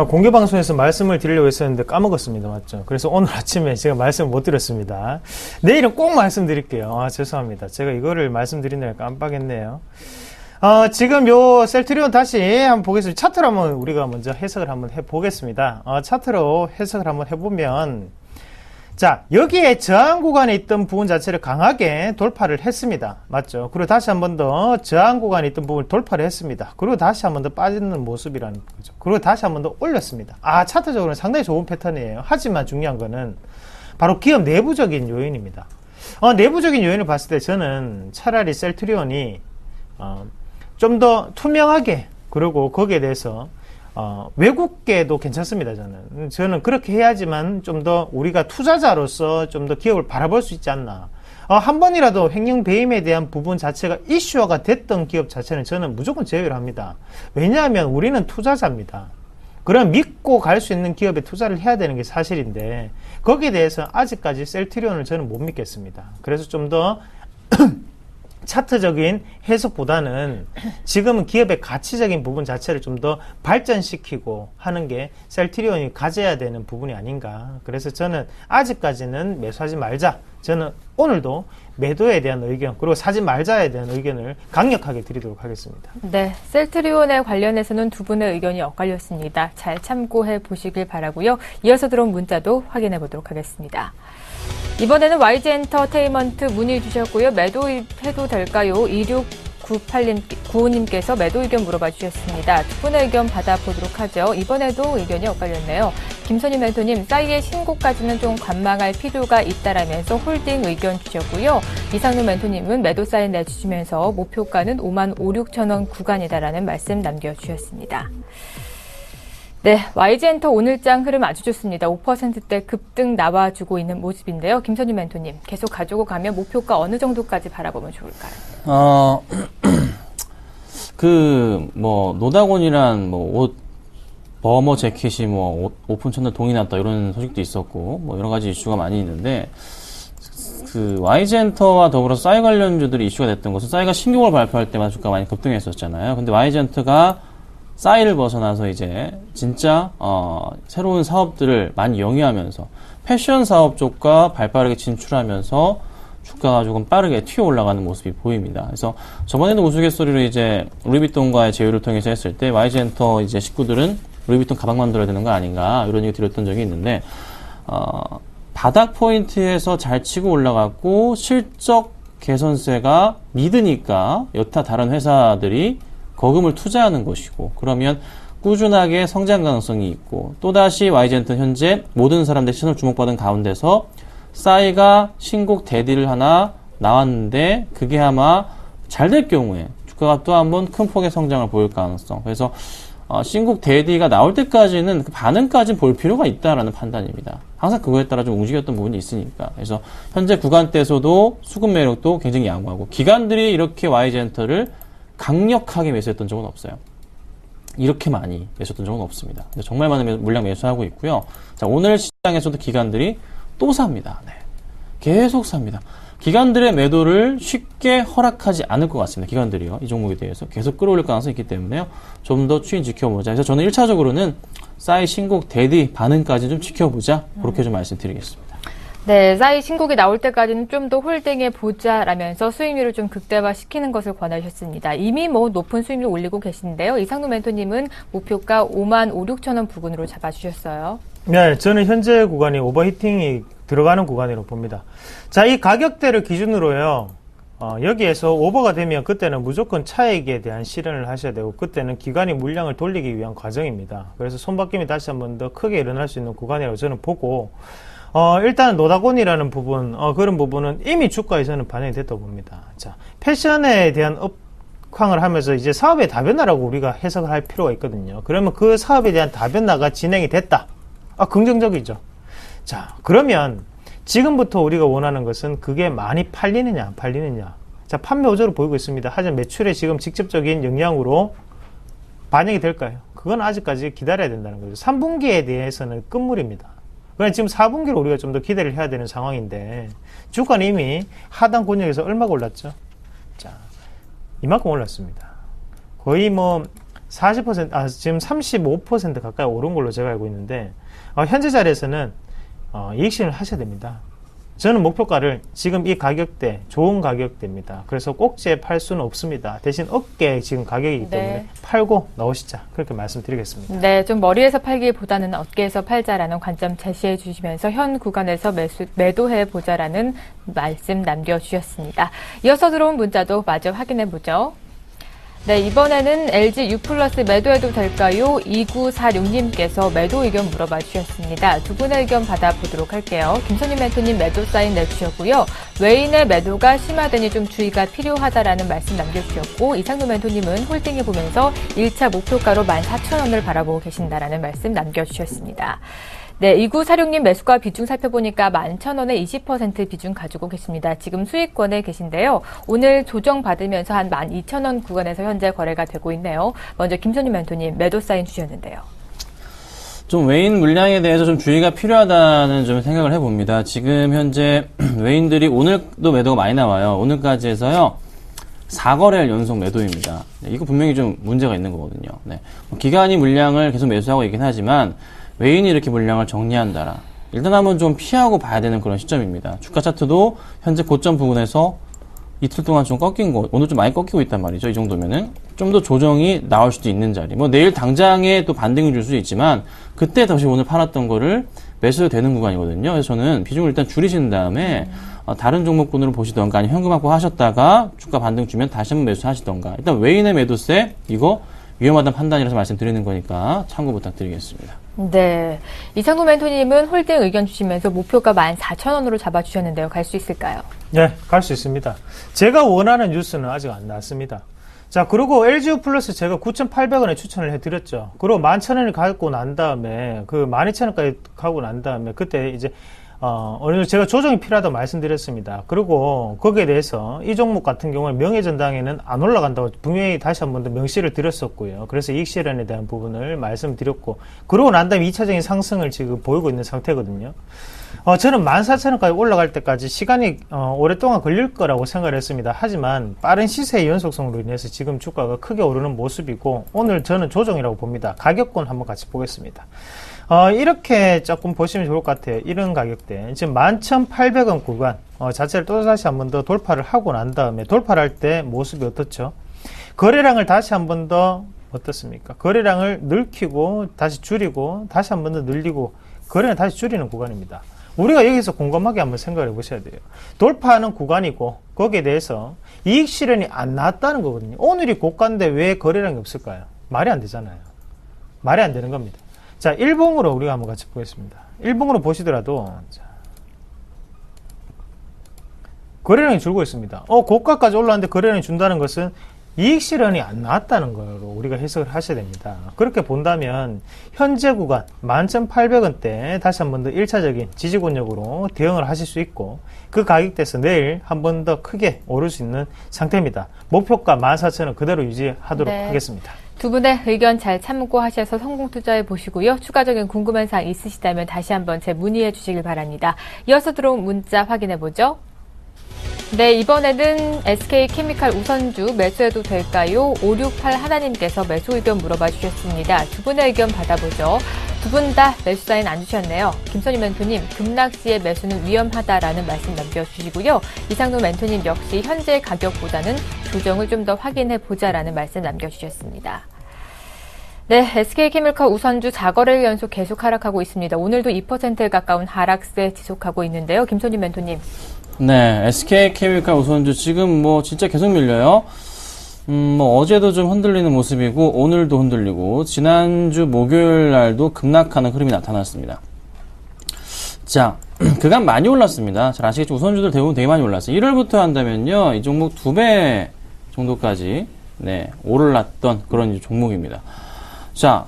공개 방송에서 말씀을 드리려고 했었는데 까먹었습니다. 맞죠? 그래서 오늘 아침에 제가 말씀을 못 드렸습니다. 내일은 꼭 말씀드릴게요. 죄송합니다. 제가 이거를 말씀드린다고 깜빡했네요. 지금 요 셀트리온 다시 한번 보겠습니다. 차트로 한번 우리가 먼저 해석을 한번 해보겠습니다. 차트로 해석을 한번 해보면, 자, 여기에 저항 구간에 있던 부분 자체를 강하게 돌파를 했습니다. 맞죠? 그리고 다시 한 번 더 저항 구간에 있던 부분을 돌파를 했습니다. 그리고 다시 한 번 더 빠지는 모습이라는 거죠. 그리고 다시 한 번 더 올렸습니다. 차트적으로는 상당히 좋은 패턴이에요. 하지만 중요한 거는 바로 기업 내부적인 요인입니다. 내부적인 요인을 봤을 때 저는 차라리 셀트리온이 좀 더 투명하게, 그리고 거기에 대해서 외국계도 괜찮습니다. 저는 그렇게 해야지만 좀 더 우리가 투자자로서 좀 더 기업을 바라볼 수 있지 않나. 한 번이라도 횡령 배임에 대한 부분 자체가 이슈화가 됐던 기업 자체는 저는 무조건 제외를 합니다. 왜냐하면 우리는 투자자입니다. 그럼 믿고 갈 수 있는 기업에 투자를 해야 되는 게 사실인데, 거기에 대해서 아직까지 셀트리온을 저는 못 믿겠습니다. 그래서 좀 더 차트적인 해석보다는 지금은 기업의 가치적인 부분 자체를 좀 더 발전시키고 하는 게 셀트리온이 가져야 되는 부분이 아닌가. 그래서 저는 아직까지는 매수하지 말자. 저는 오늘도 매도에 대한 의견, 그리고 사지 말자에 대한 의견을 강력하게 드리도록 하겠습니다. 네, 셀트리온에 관련해서는 두 분의 의견이 엇갈렸습니다. 잘 참고해 보시길 바라고요. 이어서 들어온 문자도 확인해 보도록 하겠습니다. 이번에는 YG엔터테인먼트 문의 주셨고요. 매도해도 될까요? 269895님께서 매도 의견 물어봐 주셨습니다. 두 분의 의견 받아보도록 하죠. 이번에도 의견이 엇갈렸네요. 김선희 멘토님, 싸이의 신고까지는 좀 관망할 필요가 있다라면서 홀딩 의견 주셨고요. 이상노 멘토님은 매도 사인 내주시면서 목표가는 55,600원 구간이다라는 말씀 남겨주셨습니다. 네, YG엔터 오늘장 흐름 아주 좋습니다. 5%대 급등 나와주고 있는 모습인데요. 김선희 멘토님, 계속 가지고 가면 목표가 어느 정도까지 바라보면 좋을까요? 노다곤이란 옷, 버머 재킷이 오픈 채널 동이 났다 이런 소식도 있었고, 여러 가지 이슈가 많이 있는데, YG엔터와 더불어서 싸이 관련주들이 이슈가 됐던 것은 싸이가 신규를 발표할 때마다 주가가 많이 급등했었잖아요. 근데 YG엔터가 싸이를 벗어나서 이제 진짜 새로운 사업들을 많이 영위하면서 패션 사업 쪽과 발빠르게 진출하면서 주가가 조금 빠르게 튀어 올라가는 모습이 보입니다. 그래서 저번에도 우스갯소리로 이제 루이비통과의 제휴를 통해서 했을 때 YG엔터 이제 식구들은 루이비통 가방 만들어야 되는 거 아닌가 이런 얘기 드렸던 적이 있는데 바닥 포인트에서 잘 치고 올라갔고 실적 개선세가 믿으니까 여타 다른 회사들이 거금을 투자하는 것이고, 그러면 꾸준하게 성장 가능성이 있고, 또다시 YG엔터는 현재 모든 사람들의 시선을 주목받은 가운데서 싸이가 신곡 대디를 하나 나왔는데 그게 아마 잘 될 경우에 주가가 또 한번 큰 폭의 성장을 보일 가능성. 그래서 신곡 대디가 나올 때까지는 그 반응까지는 볼 필요가 있다라는 판단입니다. 항상 그거에 따라 좀 움직였던 부분이 있으니까. 그래서 현재 구간대에서도 수급 매력도 굉장히 양호하고, 기관들이 이렇게 YG엔터를 강력하게 매수했던 적은 없어요. 이렇게 많이 매수했던 적은 없습니다. 정말 많은 물량 매수하고 있고요. 자, 오늘 시장에서도 기관들이 또 삽니다. 네. 계속 삽니다. 기관들의 매도를 쉽게 허락하지 않을 것 같습니다. 기관들이요. 이 종목에 대해서 계속 끌어올릴 가능성이 있기 때문에요. 좀 더 추인 지켜보자. 그래서 저는 1차적으로는 싸이 신곡 대디 반응까지 좀 지켜보자. 그렇게 좀 말씀드리겠습니다. 네, 싸이 신곡이 나올 때까지는 좀 더 홀딩해 보자라면서 수익률을 좀 극대화시키는 것을 권하셨습니다. 이미 높은 수익률 올리고 계신데요. 이상노 멘토님은 목표가 55,600원 부근으로 잡아주셨어요. 네, 저는 현재 구간이 오버히팅이 들어가는 구간으로 봅니다. 자, 이 가격대를 기준으로요. 여기에서 오버가 되면 그때는 무조건 차익에 대한 실현을 하셔야 되고, 그때는 기관이 물량을 돌리기 위한 과정입니다. 그래서 손바뀜이 다시 한번 더 크게 일어날 수 있는 구간이라고 저는 보고, 일단 노다곤이라는 부분, 그런 부분은 이미 주가에 저는 반영이 됐다고 봅니다. 자, 패션에 대한 업황을 하면서 이제 사업의 다변화라고 우리가 해석을 할 필요가 있거든요. 그러면 그 사업에 대한 다변화가 진행이 됐다. 긍정적이죠. 자, 그러면 지금부터 우리가 원하는 것은 그게 많이 팔리느냐, 안 팔리느냐. 자, 판매 호조로 보이고 있습니다. 하지만 매출에 지금 직접적인 영향으로 반영이 될까요? 그건 아직까지 기다려야 된다는 거죠. 3분기에 대해서는 끝물입니다. 그냥 지금 4분기로 우리가 좀 더 기대를 해야 되는 상황인데, 주가는 이미 하단 권역에서 얼마가 올랐죠? 자, 이만큼 올랐습니다. 거의 뭐 40%, 지금 35% 가까이 오른 걸로 제가 알고 있는데, 현재 자리에서는 이익 실현을 하셔야 됩니다. 저는 목표가를 지금 이 가격대, 좋은 가격대입니다. 그래서 꼭지에 팔 수는 없습니다. 대신 어깨 지금 가격이기 때문에 팔고 나오시자. 그렇게 말씀드리겠습니다. 네, 좀 머리에서 팔기보다는 어깨에서 팔자라는 관점 제시해 주시면서 현 구간에서 매도해 보자라는 말씀 남겨주셨습니다. 이어서 들어온 문자도 마저 확인해 보죠. 네, 이번에는 LG U+ 매도해도 될까요? 2946님께서 매도 의견 물어봐 주셨습니다. 두 분의 의견 받아보도록 할게요. 김선희 멘토님 매도 사인 내주셨고요. 외인의 매도가 심화되니 좀 주의가 필요하다라는 말씀 남겨주셨고, 이상도 멘토님은 홀딩해보면서 1차 목표가로 14,000원을 바라보고 계신다라는 말씀 남겨주셨습니다. 네, 2946님 매수가 비중 살펴보니까 11,000원에 20% 비중 가지고 계십니다. 지금 수익권에 계신데요. 오늘 조정받으면서 한 12,000원 구간에서 현재 거래가 되고 있네요. 먼저 김선희 멘토님 매도 사인 주셨는데요. 좀 외인 물량에 대해서 좀 주의가 필요하다는 좀 생각을 해봅니다. 지금 현재 외인들이 오늘도 매도가 많이 나와요. 오늘까지 해서요. 4거래일 연속 매도입니다. 네, 이거 분명히 좀 문제가 있는 거거든요. 네. 기간이 물량을 계속 매수하고 있긴 하지만 외인이 이렇게 물량을 정리한다라. 일단 한번 좀 피하고 봐야 되는 그런 시점입니다. 주가 차트도 현재 고점 부근에서 이틀 동안 좀 꺾인 거, 오늘 좀 많이 꺾이고 있단 말이죠. 이 정도면은. 좀 더 조정이 나올 수도 있는 자리. 뭐 내일 당장에 또 반등을 줄 수도 있지만, 그때 다시 오늘 팔았던 거를 매수해도 되는 구간이거든요. 그래서 저는 비중을 일단 줄이신 다음에, 다른 종목군으로 보시던가, 아니면 현금 확보 하셨다가, 주가 반등 주면 다시 한번 매수하시던가. 일단 외인의 매도세, 이거 위험하다는 판단이라서 말씀드리는 거니까 참고 부탁드리겠습니다. 네. 이상도 멘토님은 홀딩 의견 주시면서 목표가 14,000원으로 잡아주셨는데요. 갈 수 있을까요? 네, 갈 수 있습니다. 제가 원하는 뉴스는 아직 안 나왔습니다. 자, 그리고 LGU 플러스 제가 9,800원에 추천을 해드렸죠. 그리고 11,000원을 갖고 난 다음에, 12,000원까지 가고 난 다음에, 그때 이제, 어느 정도 제가 조정이 필요하다고 말씀드렸습니다. 그리고 거기에 대해서 이 종목 같은 경우는 명예전당에는 안 올라간다고 분명히 다시 한 번 더 명시를 드렸었고요. 그래서 이익 실현에 대한 부분을 말씀드렸고, 그러고 난 다음에 2차적인 상승을 지금 보이고 있는 상태거든요. 저는 14,000원까지 올라갈 때까지 시간이 오랫동안 걸릴 거라고 생각을 했습니다. 하지만 빠른 시세의 연속성으로 인해서 지금 주가가 크게 오르는 모습이고, 오늘 저는 조정이라고 봅니다. 가격권 한번 같이 보겠습니다. 이렇게 조금 보시면 좋을 것 같아요. 이런 가격대. 지금 11,800원 구간 자체를 또다시 한 번 더 돌파를 하고 난 다음에 돌파를 할 때 모습이 어떻죠? 거래량을 다시 한 번 더 어떻습니까? 거래량을 늘키고 다시 줄이고 다시 한 번 더 늘리고 거래량 다시 줄이는 구간입니다. 우리가 여기서 곰곰하게 한번 생각을 해보셔야 돼요. 돌파하는 구간이고 거기에 대해서 이익 실현이 안 나왔다는 거거든요. 오늘이 고가인데 왜 거래량이 없을까요? 말이 안 되잖아요. 말이 안 되는 겁니다. 자, 일봉으로 우리가 한번 같이 보겠습니다. 일봉으로 보시더라도 자, 거래량이 줄고 있습니다. 고가까지 올라왔는데 거래량이 준다는 것은 이익 실현이 안 나왔다는 거로 우리가 해석을 하셔야 됩니다. 그렇게 본다면 현재 구간 11,800원대 다시 한 번 더 1차적인 지지권역으로 대응을 하실 수 있고, 그 가격대에서 내일 한 번 더 크게 오를 수 있는 상태입니다. 목표가 14,000원 그대로 유지하도록 하겠습니다. 두 분의 의견 잘 참고하셔서 성공 투자해 보시고요. 추가적인 궁금한 사항 있으시다면 다시 한번 문의해 주시길 바랍니다. 이어서 들어온 문자 확인해 보죠. 네, 이번에는 SK케미칼 우선주 매수해도 될까요? 568 하나님께서 매수 의견 물어봐 주셨습니다. 두 분의 의견 받아보죠. 두 분 다 매수 사인 안 주셨네요. 김선희 멘토님, 급락시의 매수는 위험하다라는 말씀 남겨주시고요. 이상도 멘토님 역시 현재 가격보다는 조정을 좀 더 확인해 보자라는 말씀 남겨주셨습니다. 네, SK케미칼 우선주 4거래일 연속 계속 하락하고 있습니다. 오늘도 2%에 가까운 하락세 지속하고 있는데요. 김선희 멘토님. 네, SK케미칼 우선주 지금 뭐 진짜 계속 밀려요. 뭐 어제도 좀 흔들리는 모습이고 오늘도 흔들리고 지난주 목요일 날도 급락하는 흐름이 나타났습니다. 자, 그간 많이 올랐습니다. 잘 아시겠죠? 우선주들 대부분 되게 많이 올랐어요. 1월부터 한다면요, 이 종목 2배 정도까지 올랐던 그런 종목입니다. 자,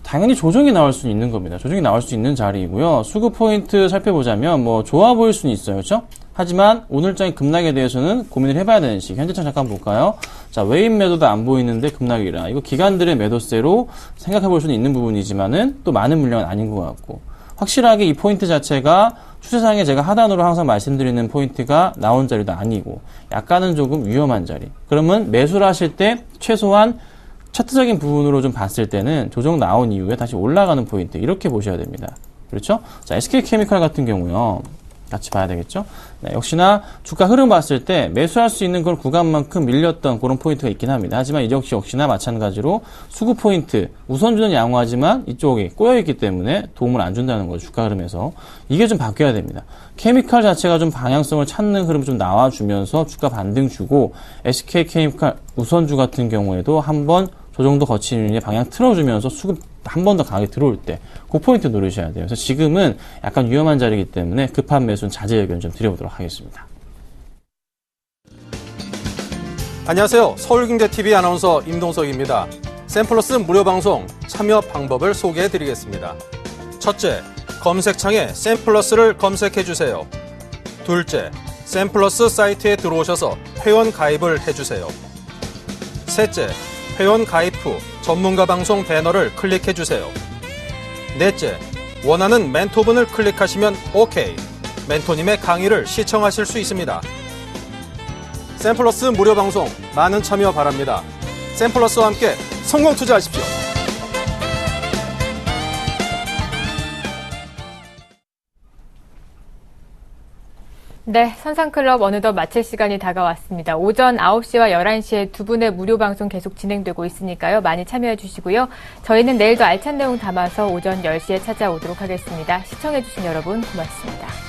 당연히 조정이 나올 수 있는 겁니다. 조정이 나올 수 있는 자리이고요. 수급 포인트 살펴보자면 뭐 좋아 보일 수는 있어요. 그렇죠? 하지만 오늘장의 급락에 대해서는 고민을 해봐야 되는 시기. 현재장 잠깐 볼까요? 자, 외인 매도도 안 보이는데 급락이라. 이거 기관들의 매도세로 생각해 볼 수는 있는 부분이지만은 또 많은 물량은 아닌 것 같고. 확실하게 이 포인트 자체가 추세상에 제가 하단으로 항상 말씀드리는 포인트가 나온 자리도 아니고 약간은 조금 위험한 자리. 그러면 매수를 하실 때 최소한 차트적인 부분으로 좀 봤을 때는 조정 나온 이후에 다시 올라가는 포인트 이렇게 보셔야 됩니다. 그렇죠? 자, SK케미칼 같은 경우요. 같이 봐야 되겠죠? 네, 역시나 주가 흐름 봤을 때 매수할 수 있는 그런 구간만큼 밀렸던 그런 포인트가 있긴 합니다. 하지만 이 역시나 마찬가지로 수급 포인트, 우선주는 양호하지만 이쪽이 꼬여있기 때문에 도움을 안 준다는 거죠. 주가 흐름에서. 이게 좀 바뀌어야 됩니다. 케미칼 자체가 좀 방향성을 찾는 흐름 좀 나와주면서 주가 반등 주고 SK케미칼 우선주 같은 경우에도 한번 저 정도 거치는 방향 틀어주면서 수급 한 번 더 강하게 들어올 때 그 포인트 노리셔야 돼요. 그래서 지금은 약간 위험한 자리이기 때문에 급한 매수는 자제 의견 좀 드려보도록 하겠습니다. 안녕하세요. 서울경제TV 아나운서 임동석입니다. 샘플러스 무료 방송 참여 방법을 소개해 드리겠습니다. 첫째, 검색창에 샘플러스를 검색해 주세요. 둘째, 샘플러스 사이트에 들어오셔서 회원 가입을 해주세요. 셋째, 회원 가입 후 전문가 방송 배너를 클릭해 주세요. 넷째, 원하는 멘토분을 클릭하시면 OK. 멘토님의 강의를 시청하실 수 있습니다. 샘플러스 무료 방송 많은 참여 바랍니다. 샘플러스와 함께 성공 투자하십시오. 네, 선상클럽 어느덧 마칠 시간이 다가왔습니다. 오전 9시와 11시에 두 분의 무료 방송 계속 진행되고 있으니까요. 많이 참여해 주시고요. 저희는 내일도 알찬 내용 담아서 오전 10시에 찾아오도록 하겠습니다. 시청해 주신 여러분 고맙습니다.